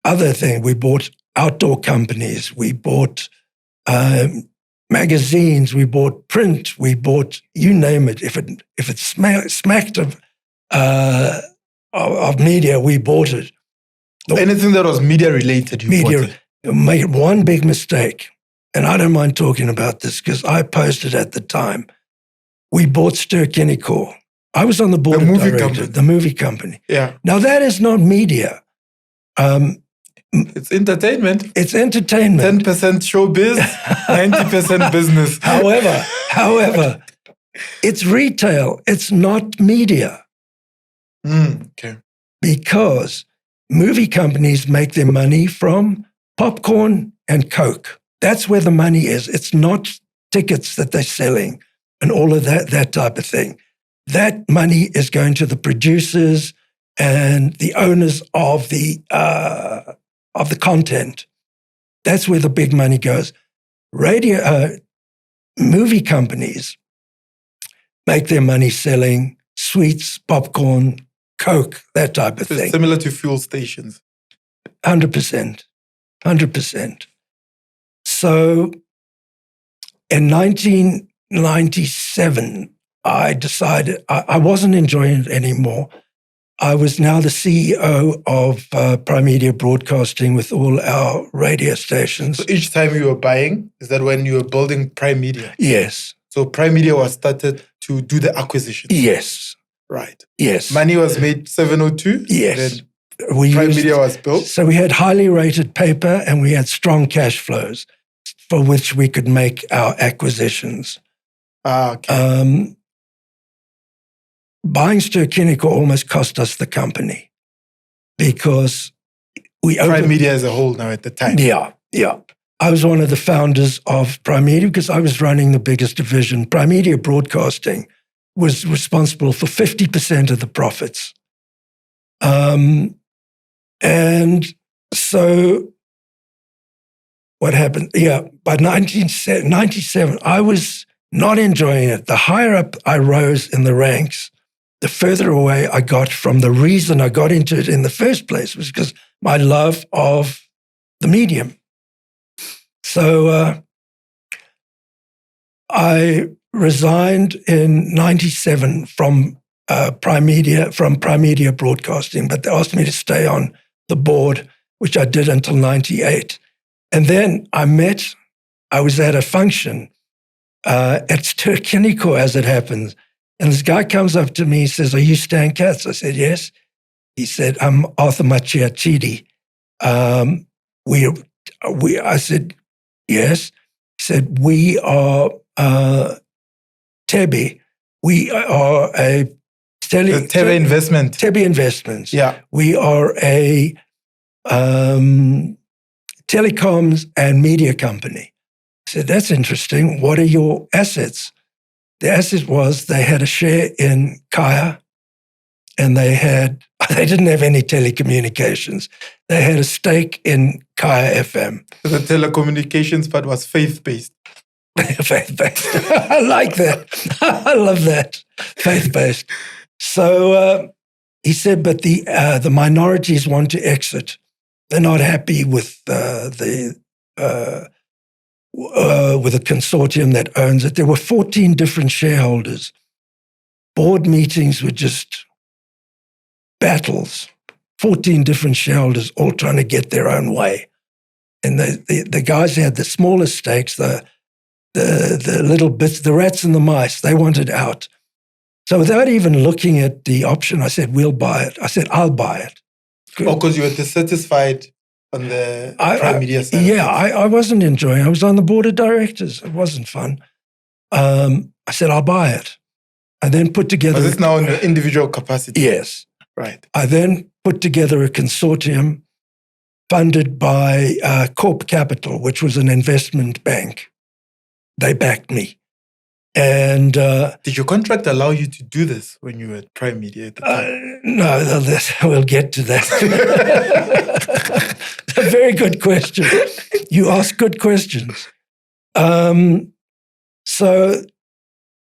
other things. We bought outdoor companies. We bought magazines. We bought print. We bought, you name it. If it smacked of media, we bought it. Anything that was media related, you bought it. Made one big mistake, and I don't mind talking about this because I posted at the time. We bought Ster-Kinekor. I was on the board of directors, the movie company. Yeah. Now that is not media. It's entertainment. It's entertainment. 10% showbiz, 90% business. However, it's retail. It's not media. Okay. Because movie companies make their money from popcorn and Coke. That's where the money is. It's not tickets that they're selling and all of that type of thing. That money is going to the producers and the owners of the content. That's where the big money goes. Movie companies make their money selling sweets, popcorn, Coke, that type of thing. Similar to fuel stations. 100%. So in 1997, I decided I wasn't enjoying it anymore. I was now the CEO of Primedia Broadcasting with all our radio stations. So each time you were buying, is that when you were building Primedia? Yes. So Primedia was started to do the acquisition? Yes. Right. Yes. Money was made 702? Yes. Then Primedia was built? So we had highly rated paper and we had strong cash flows for which we could make our acquisitions. Okay. Buying Ster-Kinekor almost cost us the company because Primedia as a whole now at the time. Yeah. I was one of the founders of Primedia because I was running the biggest division. Primedia Broadcasting was responsible for 50% of the profits. And so what happened? Yeah, by 1997, I was not enjoying it. The higher up I rose in the ranks, the further away I got from the reason I got into it in the first place, was because my love of the medium. So I resigned in 97 from Primedia Broadcasting, but they asked me to stay on the board, which I did until 98. And then I was at a function at Sturkiniko, as it happens, and this guy comes up to me, he says, "Are you Stan Katz?" I said, "Yes." He said, "I'm Arthur Machiachidi." I said, "Yes." He said, "We are Tebi. We are a Tebi Investment. Tebi Investments. Yeah. We are a telecoms and media company." I said, "That's interesting. What are your assets?" The asset was they had a share in Kaya, and they didn't have any telecommunications. They had a stake in Kaya FM. The telecommunications part was faith-based. Faith-based. I like that. I love that. Faith-based. So he said, but the minorities want to exit. They're not happy with with a consortium that owns it. There were 14 different shareholders. Board meetings were just battles. 14 different shareholders all trying to get their own way. And the guys who had the smallest stakes, the little bits, the rats and the mice, they wanted out. So without even looking at the option, I said, "We'll buy it." I said, "I'll buy it." Oh, because you were dissatisfied on the Primedia side. Yeah, I wasn't enjoying it. I was on the board of directors. It wasn't fun. I said, "I'll buy it." I then put together... Was this now in your individual capacity? Yes. Right. I then put together a consortium funded by Corp Capital, which was an investment bank. They backed me. And did your contract allow you to do this when you were at Primedia at the time? No, we'll get to that. A very good question. You ask good questions. So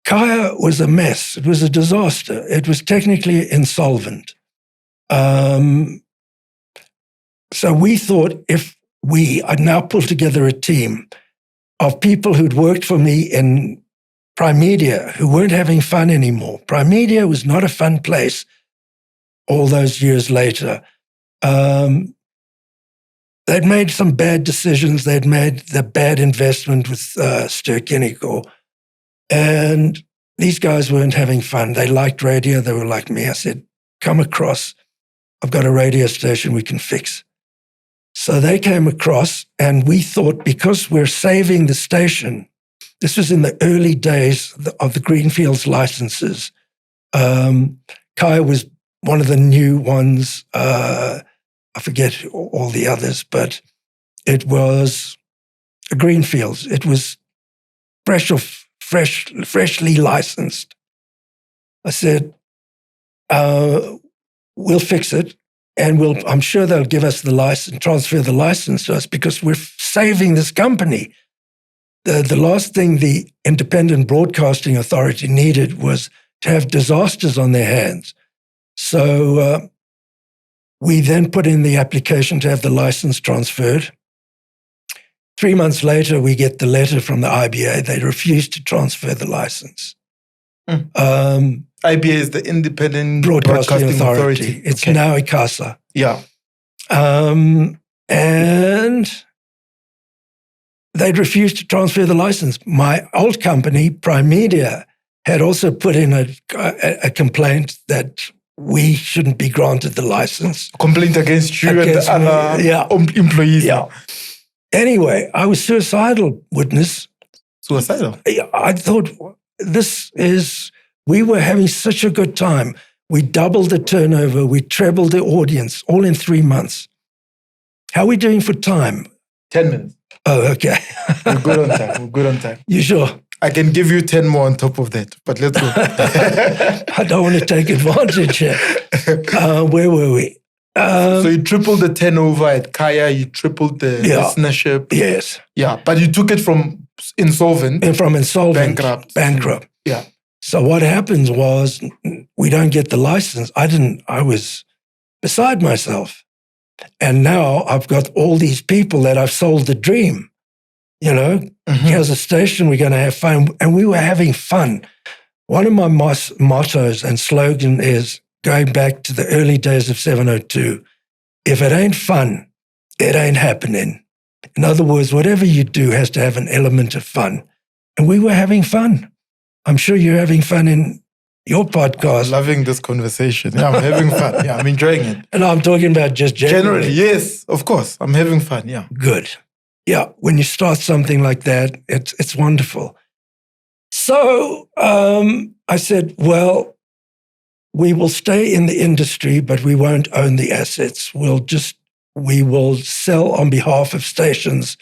Kaya was a mess. It was a disaster. It was technically insolvent. So we thought I'd now pulled together a team of people who'd worked for me in Primedia who weren't having fun anymore. Primedia was not a fun place all those years later. They'd made some bad decisions. They'd made the bad investment with Sturkiniko. And these guys weren't having fun. They liked radio. They were like me. I said, "Come across. I've got a radio station we can fix." So they came across, and we thought, because we're saving the station, this was in the early days of the Greenfields licenses. Kaya was one of the new ones. I forget all the others, but it was a Greenfields. It was freshly licensed. I said, "We'll fix it, and I'm sure they'll give us the license, transfer the license to us, because we're saving this company." The last thing the Independent Broadcasting Authority needed was to have disasters on their hands. So we then put in the application to have the license transferred. 3 months later, we get the letter from the IBA. They refused to transfer the license. IBA is the Independent Broadcasting Authority. It's now ICASA. Yeah. And they'd refused to transfer the license. My old company, Primedia, had also put in a complaint that we shouldn't be granted the license. Complaint against you and the other employees. Yeah. Anyway, I was suicidal, witness. Suicidal? I thought, we were having such a good time. We doubled the turnover. We trebled the audience, all in 3 months. How are we doing for time? 10 minutes. Oh, okay. We're good on time. You sure? I can give you 10 more on top of that, but let's go. I don't want to take advantage here. Where were we? So you tripled the turnover at Kaya, you tripled the listenership. Yes. Yeah, but you took it from insolvent. And from insolvent. Bankrupt. Yeah. So what happens was we don't get the license. I was beside myself. And now I've got all these people that I've sold the dream. Here's a station, we're going to have fun. And we were having fun. One of my mottos and slogan is, going back to the early days of 702, if it ain't fun, it ain't happening. In other words, whatever you do has to have an element of fun. And we were having fun. I'm sure you're having fun in your podcast. I'm loving this conversation. Yeah, I'm having fun. Yeah, I'm enjoying it. And I'm talking about just generally. Yes, of course. I'm having fun, yeah. Good. Yeah, when you start something like that, it's wonderful. So I said, well, we will stay in the industry, but we won't own the assets. We will sell on behalf of stations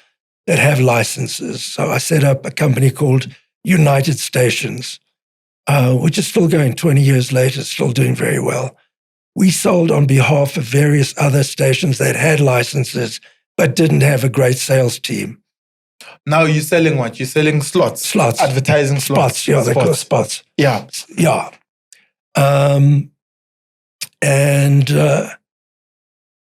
that have licenses. So I set up a company called United Stations, which is still going 20 years later, still doing very well. We sold on behalf of various other stations that had licenses, but didn't have a great sales team. Now you're selling what? You're selling slots? Slots. Advertising slots. Spots, yeah, they call spots. Yeah. Yeah. And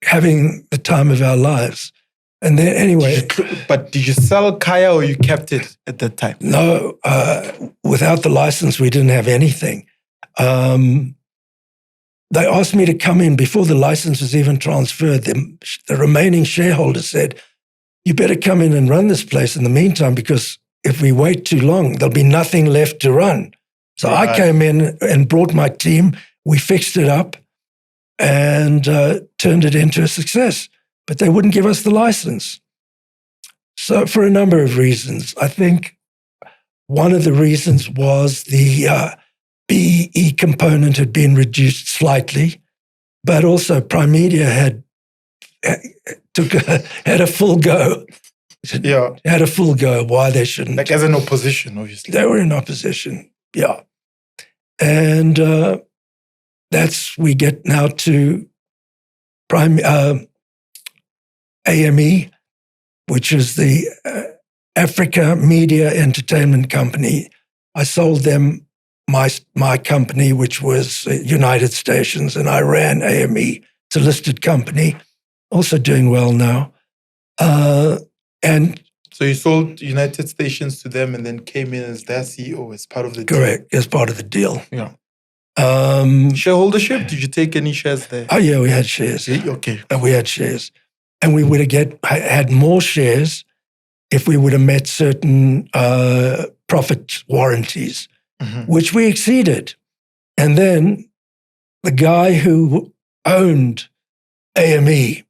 having the time of our lives. And then anyway. But did you sell Kaya or you kept it at that time? No, without the license, we didn't have anything. They asked me to come in before the license was even transferred. The remaining shareholders said, you better come in and run this place in the meantime, because if we wait too long, there'll be nothing left to run. So right. I came in and brought my team. We fixed it up and turned it into a success. But they wouldn't give us the license. So for a number of reasons, I think one of the reasons was the BEE component had been reduced slightly, but also Primedia had a full go. Yeah. Had a full go why they shouldn't. Like as an opposition, obviously. They were in opposition, yeah. And we get now to AME, which is the Africa Media Entertainment Company. I sold them my company, which was United Stations, and I ran AME. It's a listed company, also doing well now. And so you sold United Stations to them and then came in as their CEO as part of the deal? Correct, as part of the deal. Yeah. Shareholdership? Did you take any shares there? Oh, yeah, we had shares. Okay. We had shares. And we would have had more shares if we would have met certain profit warranties, which we exceeded. And then the guy who owned AME,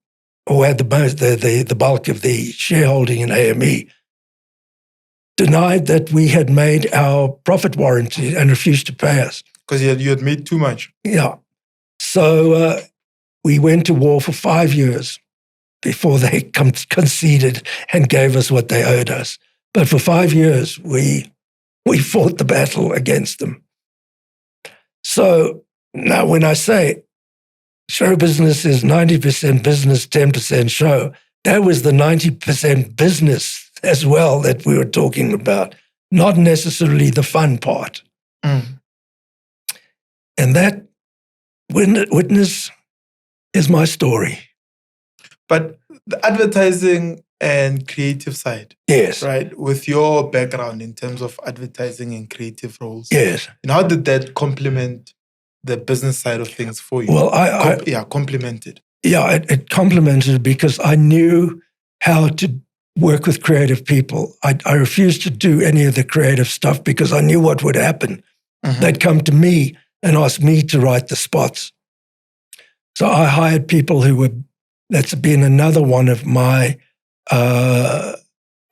or had the bulk of the shareholding in AME, denied that we had made our profit warranty and refused to pay us. Because you had made too much. Yeah. So we went to war for 5 years before they conceded and gave us what they owed us. But for 5 years, we fought the battle against them. So now when I say show business is 90% business, 10% show, that was the 90% business as well that we were talking about, not necessarily the fun part. Mm. And that witness is my story. But the advertising and creative side, yes, right? With your background in terms of advertising and creative roles, yes. And how did that complement the business side of things for you? Well, complemented. Yeah, it complemented because I knew how to work with creative people. I refused to do any of the creative stuff because I knew what would happen. Mm-hmm. They'd come to me and ask me to write the spots. So I hired people that's been another one of my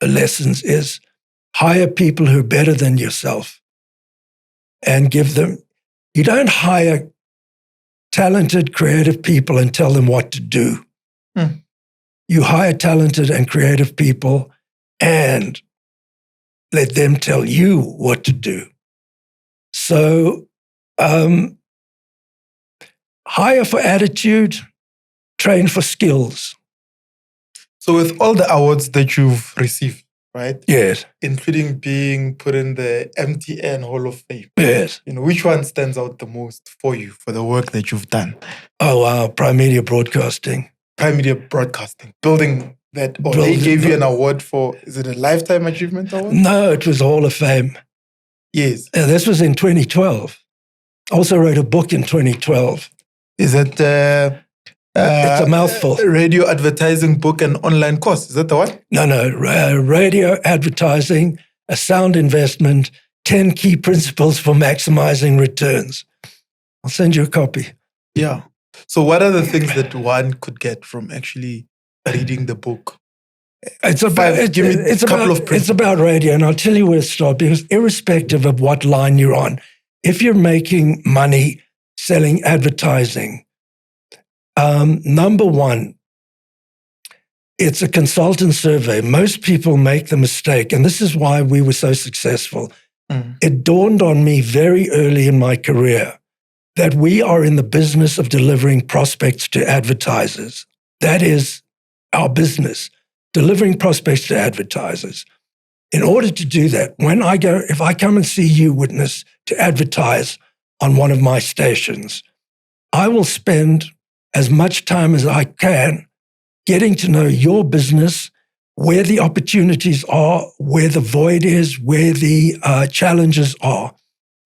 lessons is hire people who are better than yourself and give them, you don't hire talented, creative people and tell them what to do. Mm. You hire talented and creative people and let them tell you what to do. So hire for attitude, train for skills. So with all the awards that you've received, right? Yes, Including being put in the MTN Hall of Fame. yes. Which one stands out the most for you for the work that you've done? Oh, wow, Primedia Broadcasting. Primedia Broadcasting, building that, or they gave you an award for, is it a Lifetime Achievement Award? No, it was Hall of Fame. Yes. This was in 2012. Also wrote a book in 2012. Is it It's a mouthful. Radio advertising book and online course? Is that the one? No. Radio advertising, a sound investment, 10 key principles for maximizing returns. I'll send you a copy. Yeah. So what are the things that one could get from actually reading the book? It's about radio, and I'll tell you where to start, because irrespective of what line you're on, if you're making money selling advertising, number one, it's a consultant survey. Most people make the mistake, and this is why we were so successful. It dawned on me very early in my career that we are in the business of delivering prospects to advertisers. That is our business, delivering prospects to advertisers. In order to do that, if I come and see you, Witness, to advertise on one of my stations, I will spend as much time as I can getting to know your business, where the opportunities are, where the void is, where the challenges are,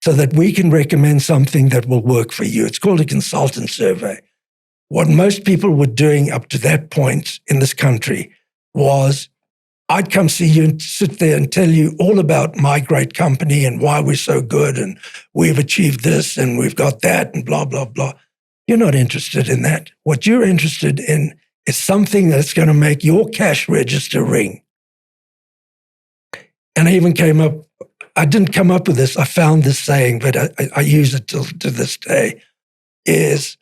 so that we can recommend something that will work for you. It's called a consultant survey. What most people were doing up to that point in this country was, I'd come see you and sit there and tell you all about my great company and why we're so good and we've achieved this and we've got that and blah, blah, blah. You're not interested in that. What you're interested in is something that's going to make your cash register ring. And I didn't come up with this. I found this saying, but I use it to this day, is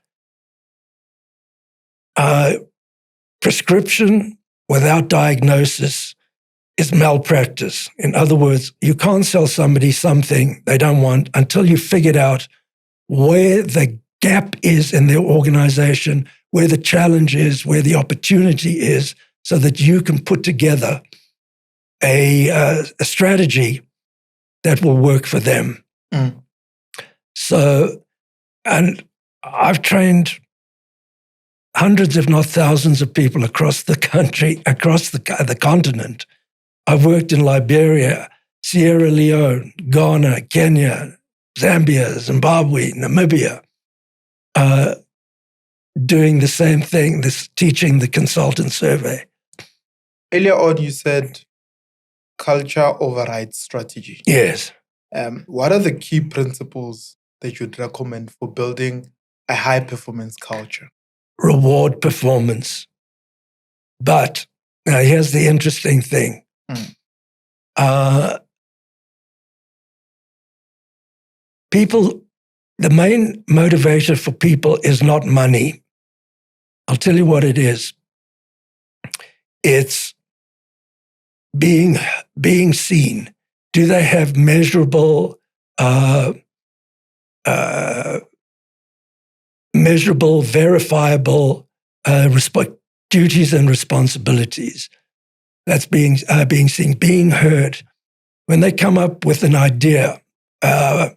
prescription without diagnosis is malpractice. In other words, you can't sell somebody something they don't want until you figured out where the gap is in their organization, where the challenge is, where the opportunity is, so that you can put together a strategy that will work for them. So, and I've trained hundreds, if not thousands of people across the country, across the continent. I've worked in Liberia, Sierra Leone, Ghana, Kenya, Zambia, Zimbabwe, Namibia, doing the same thing, teaching the consultant survey. Earlier on, you said culture overrides strategy. Yes. What are the key principles that you'd recommend for building a high-performance culture? Reward performance. But now here's the interesting thing. People, the main motivator for people is not money. I'll tell you what it is. It's being seen. Do they have measurable, verifiable duties and responsibilities? That's being seen, being heard. When they come up with an idea, they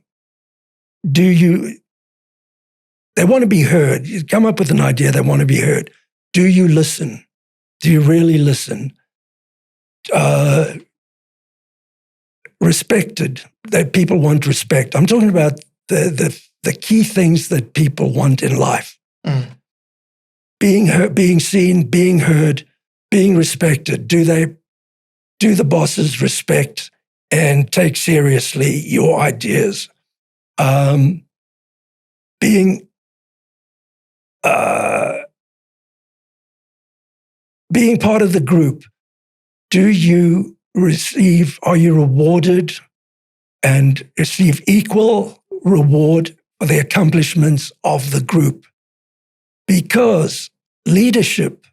want to be heard. You come up with an idea, they want to be heard. Do you listen? Do you really listen? Respected, that people want respect. I'm talking about the key things that people want in life. Being heard, being seen, being heard, being respected. Do the bosses respect and take seriously your ideas? Being part of the group. Are you rewarded and receive equal reward for the accomplishments of the group? Because leadership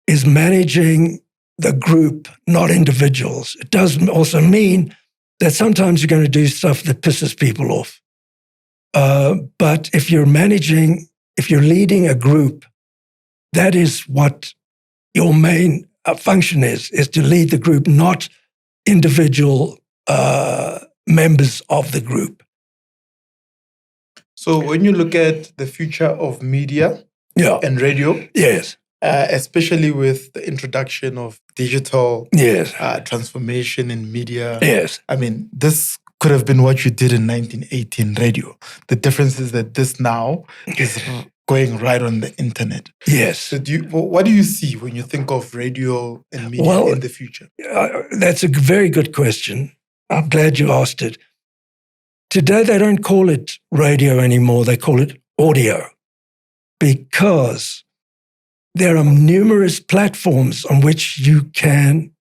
is managing the group, not individuals. It does also mean that sometimes you're going to do stuff that pisses people off. But if you're leading a group, that is what your main function is to lead the group, not individual members of the group. So when you look at the future of media Yeah. and radio, Yes. Especially with the introduction of digital Yes. transformation in media, Yes. I mean, this could have been what you did in 1918 radio. The difference is that this now is going right on the internet. Yes. So what do you see when you think of radio and media in the future? That's a very good question. I'm glad you asked it. Today, they don't call it radio anymore. They call it audio because there are numerous platforms on which you can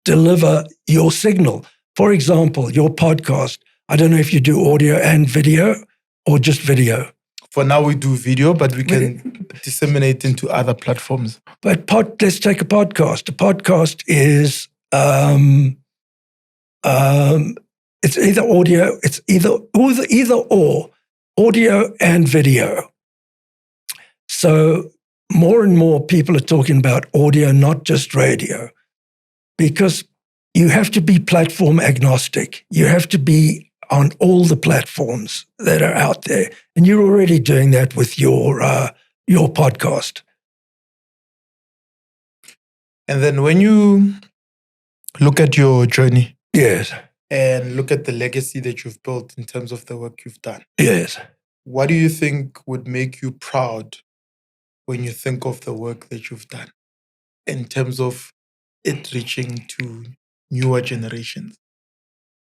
deliver your signal. For example, your podcast. I don't know if you do audio and video or just video. For now, we do video, but we can disseminate into other platforms. But let's take a podcast. A podcast is it's either audio, it's either or audio and video. So more and more people are talking about audio, not just radio, because you have to be platform agnostic. You have to be on all the platforms that are out there. And you're already doing that with your podcast. And then when you look at your journey, yes, and look at the legacy that you've built in terms of the work you've done, yes, what do you think would make you proud when you think of the work that you've done in terms of it reaching to newer generations?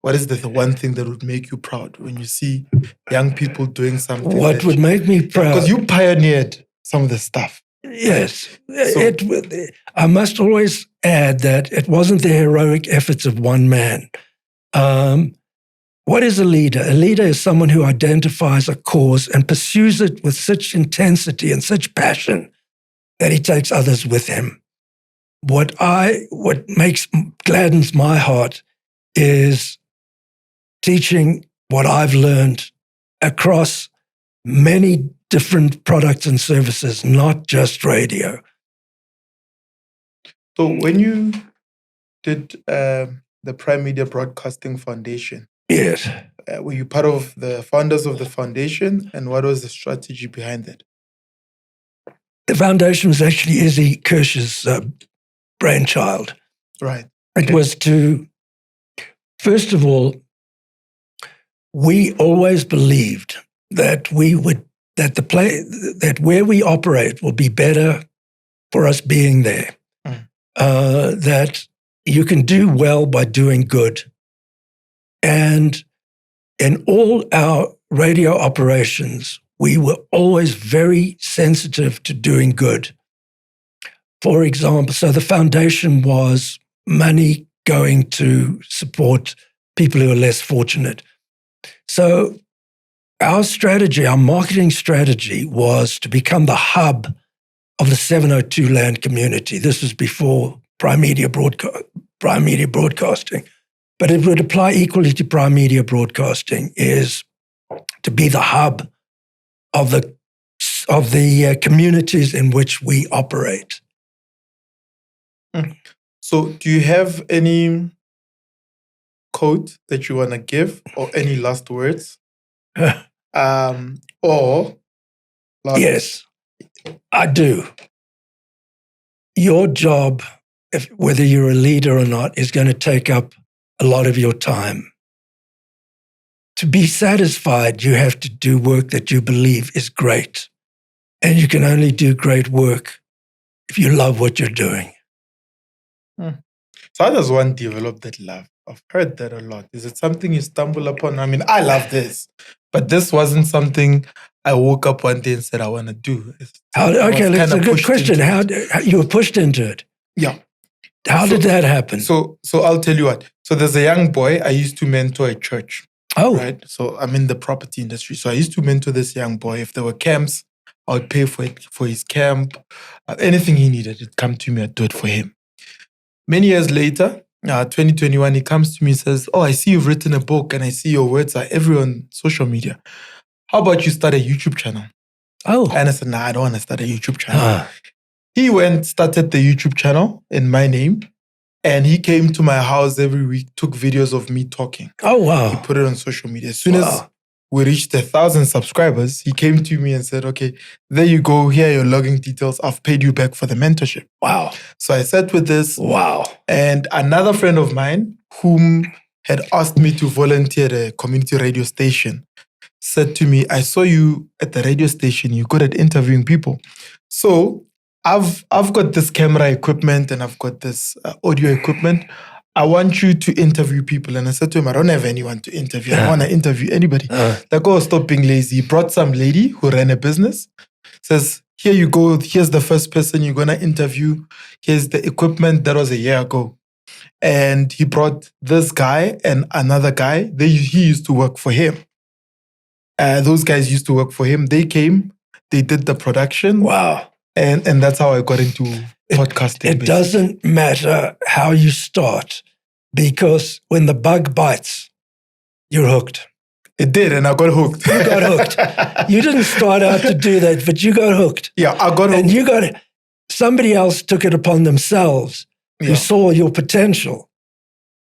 What is the one thing that would make you proud when you see young people doing something? What would make me proud? Because you pioneered some of the stuff. Yes. I must always add that it wasn't the heroic efforts of one man. What is a leader? A leader is someone who identifies a cause and pursues it with such intensity and such passion that he takes others with him. What gladdens my heart is teaching what I've learned across many different products and services, not just radio. So when you did the Primedia Broadcasting Foundation, yes, were you part of the founders of the foundation, and what was the strategy behind it? The foundation was actually Izzy Kirsch's brainchild. Right. It was to, first of all, we always believed that that where we operate will be better for us being there. That you can do well by doing good. And in all our radio operations, we were always very sensitive to doing good. For example, so the foundation was money going to support people who are less fortunate. So our strategy, our marketing strategy was to become the hub of the 702 land community. This was before Primedia Broadcasting. But it would apply equally to Primedia Broadcasting, is to be the hub of the communities in which we operate. So do you have any quote that you want to give or any last words? Yes, I do. Your job, whether you're a leader or not, is going to take up a lot of your time. To be satisfied, you have to do work that you believe is great. And you can only do great work if you love what you're doing. So how does one develop that love? I've heard that a lot. Is it something you stumble upon? I mean, I love this, but this wasn't something I woke up one day and said I want to do. Okay, that's a good question. How you were pushed into it? Yeah. How did that happen? So I'll tell you what. So there's a young boy I used to mentor at church. Oh. Right. So I'm in the property industry. So I used to mentor this young boy. If there were camps, I would pay for his camp. Anything he needed, it'd come to me, I'd do it for him. Many years later, 2021, he comes to me and says, "Oh, I see you've written a book and I see your words are everywhere on social media. How about you start a YouTube channel?" Oh. And I said, "Nah, I don't want to start a YouTube channel." He started the YouTube channel in my name. And he came to my house every week, took videos of me talking. Oh, He wow. put it on social media. As soon as Wow. we reached 1,000 subscribers, he came to me and said, okay, there you go. Here are your login details. I've paid you back for the mentorship. Wow. So I sat with this. Wow. And another friend of mine, whom had asked me to volunteer at a community radio station, said to me, I saw you at the radio station. You're good at interviewing people. So I've got this camera equipment and I've got this audio equipment. I want you to interview people. And I said to him, I don't have anyone to interview. I don't want to interview anybody. Like, oh, stop being lazy. He brought some lady who ran a business. Says, here you go. Here's the first person you're going to interview. Here's the equipment. That was a year ago. And he brought this guy and another guy. He used to work for him. Those guys used to work for him. They came. They did the production. Wow. And that's how I got into podcasting. It doesn't matter how you start, because when the bug bites, you're hooked. It did, and I got hooked. You got hooked. You didn't start out to do that, but you got hooked. Yeah, I got hooked. And you got it. Somebody else took it upon themselves who saw your potential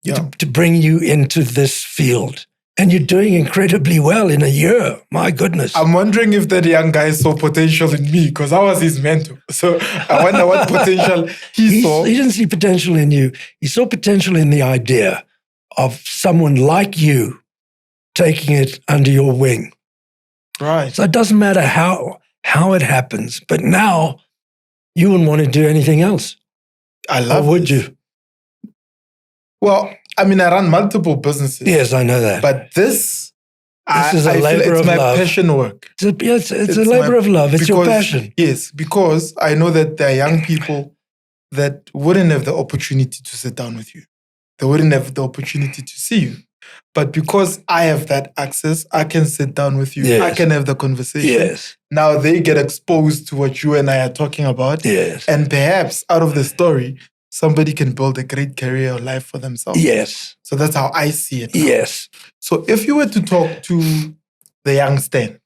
to bring you into this field. And you're doing incredibly well in a year. My goodness. I'm wondering if that young guy saw potential in me, because I was his mentor. So I wonder what potential he saw. He didn't see potential in you. He saw potential in the idea of someone like you taking it under your wing. Right. So it doesn't matter how it happens. But now you wouldn't want to do anything else. I love Or would this. you? Well, I mean, I run multiple businesses. Yes, I know that. But this is a labor of it's my love. passion work. It's a labor of love. It's your passion. Yes, because I know that there are young people that wouldn't have the opportunity to sit down with you. They wouldn't have the opportunity to see you. But because I have that access, I can sit down with you. Yes. I can have the conversation. Yes. Now they get exposed to what you and I are talking about. Yes. And perhaps out of the story, somebody can build a great career or life for themselves. Yes. So that's how I see it now. Yes. So if you were to talk to the young Stan,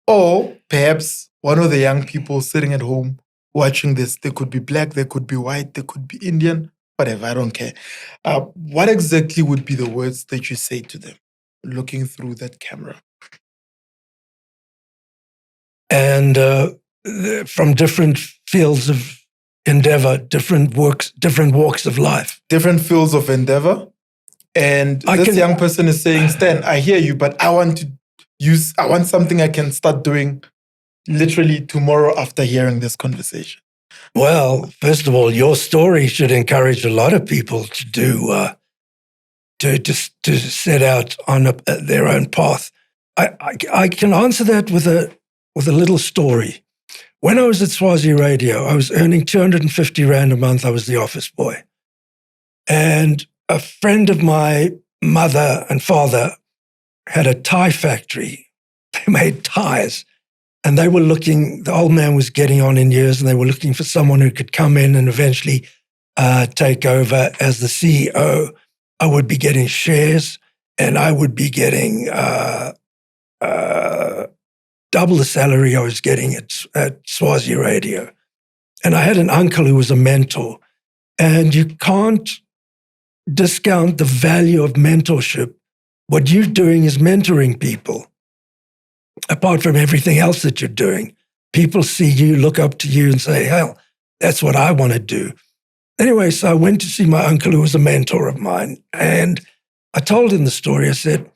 or perhaps one of the young people sitting at home watching this, they could be black, they could be white, they could be Indian, whatever, I don't care. What exactly would be the words that you say to them looking through that camera? And from different fields of endeavor, different walks of life. Different fields of endeavor. And this young person is saying, Stan, I hear you, but I want something I can start doing literally tomorrow after hearing this conversation. Well, first of all, your story should encourage a lot of people to do, to set out on their own path. I can answer that with a little story. When I was at Swazi Radio, I was earning 250 Rand a month. I was the office boy. And a friend of my mother and father had a tie factory. They made ties. And they were looking, the old man was getting on in years, and they were looking for someone who could come in and eventually take over as the CEO. I would be getting shares, and I would be getting double the salary I was getting at Swazi Radio. And I had an uncle who was a mentor. And you can't discount the value of mentorship. What you're doing is mentoring people. Apart from everything else that you're doing, people see you, look up to you and say, hell, that's what I want to do. Anyway, so I went to see my uncle who was a mentor of mine. And I told him the story. I said,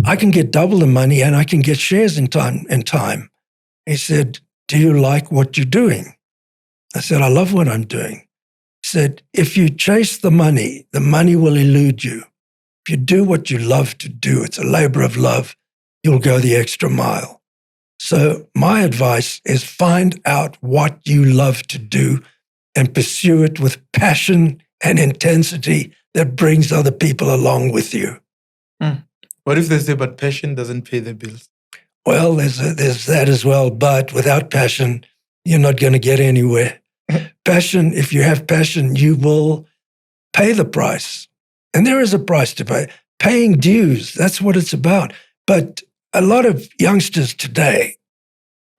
I can get double the money and I can get shares in time. He said, do you like what you're doing? I said, I love what I'm doing. He said, if you chase the money will elude you. If you do what you love to do, it's a labor of love, you'll go the extra mile. So my advice is find out what you love to do and pursue it with passion and intensity that brings other people along with you. What if they say, but passion doesn't pay the bills? Well, there's that as well. But without passion, you're not going to get anywhere. Passion, if you have passion, you will pay the price. And there is a price to pay. Paying dues, that's what it's about. But a lot of youngsters today,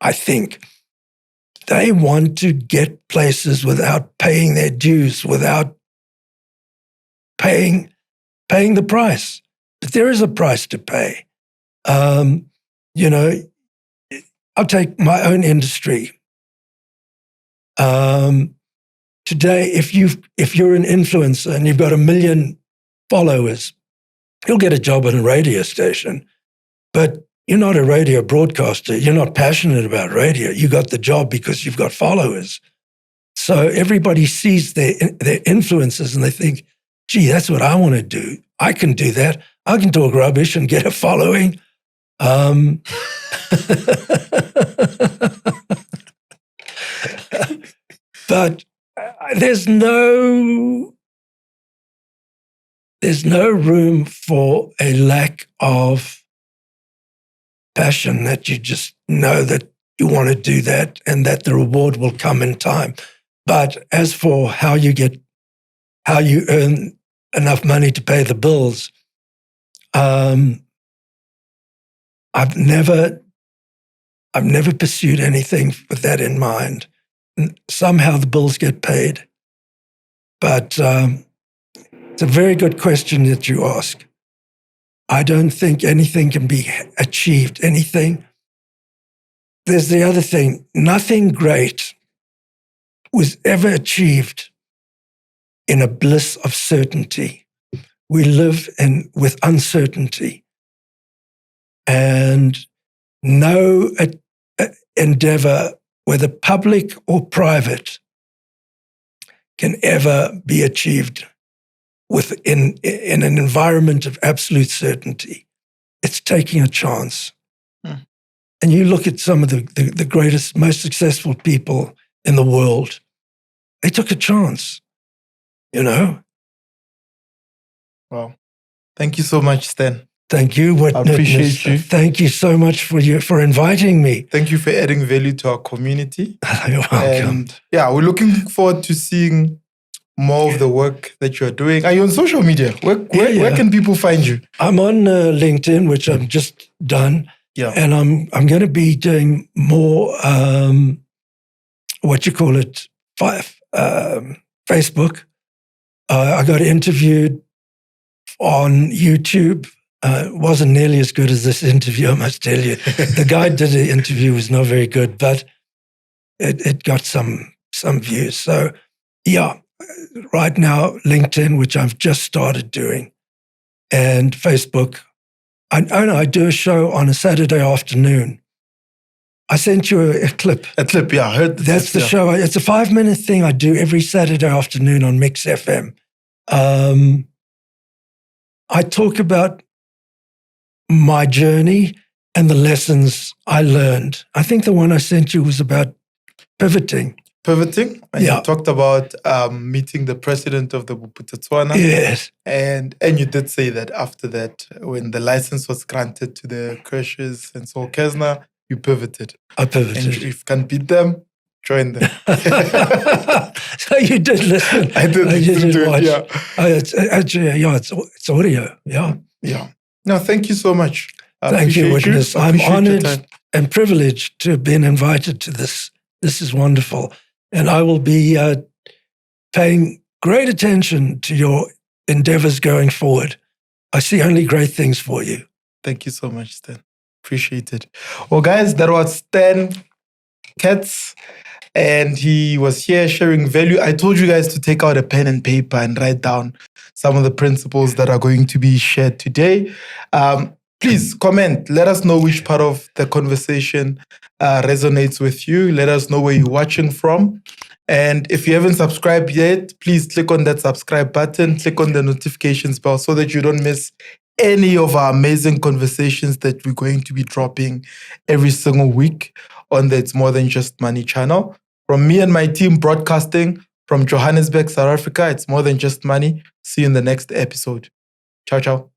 I think, they want to get places without paying their dues, without paying the price. But there is a price to pay. You know, I'll take my own industry. Today, if you're an influencer and you've got 1 million followers, you'll get a job at a radio station. But you're not a radio broadcaster. You're not passionate about radio. You got the job because you've got followers. So everybody sees their influencers and they think, gee, that's what I want to do. I can do that. I can talk rubbish and get a following. But there's no room for a lack of passion, that you just know that you want to do that and that the reward will come in time. But as for how you earn enough money to pay the bills, I've never pursued anything with that in mind. Somehow the bills get paid. But it's a very good question that you ask. I don't think anything can be achieved. There's the other thing. Nothing great was ever achieved in a bliss of certainty. We live with uncertainty. And no endeavor, whether public or private, can ever be achieved in an environment of absolute certainty. It's taking a chance. And you look at some of the greatest, most successful people in the world, they took a chance, you know? Wow. Thank you so much, Stan. Thank you. I appreciate you. Thank you so much for inviting me. Thank you for adding value to our community. You're welcome. And yeah, we're looking forward to seeing more of the work that you're doing. Are you on social media? Where can people find you? I'm on LinkedIn, which I've just done. Yeah. And I'm going to be doing more, Facebook. I got interviewed on YouTube. It wasn't nearly as good as this interview, I must tell you. The guy did the interview was not very good, but it got some views. So yeah, right now, LinkedIn, which I've just started doing, and Facebook. I do a show on a Saturday afternoon. I sent you a clip. A clip, yeah. I heard this. That's the show. It's a 5-minute thing I do every Saturday afternoon on Mix FM. I talk about my journey and the lessons I learned. I think the one I sent you was about pivoting. And you talked about meeting the president of the Bophuthatswana. Yes. And you did say that after that, when the license was granted to the crashes and so Kesna, you pivoted. I pivoted. And if you can beat them, join them. So you did listen. I did listen to it, yeah. It's audio, yeah. Yeah. No, thank you so much. Thank you, Witness. I'm honored and privileged to have been invited to this. This is wonderful. And I will be paying great attention to your endeavors going forward. I see only great things for you. Thank you so much, Stan. Appreciate it. Well, guys, that was Stan Katz, and he was here sharing value. I told you guys to take out a pen and paper and write down some of the principles that are going to be shared today. Please comment. Let us know which part of the conversation resonates with you. Let us know where you're watching from. And if you haven't subscribed yet, please click on that subscribe button, click on the notifications bell so that you don't miss any of our amazing conversations that we're going to be dropping every single week on the It's More Than Just Money channel. From me and my team broadcasting from Johannesburg, South Africa, It's More Than Just Money. See you in the next episode. Ciao, ciao.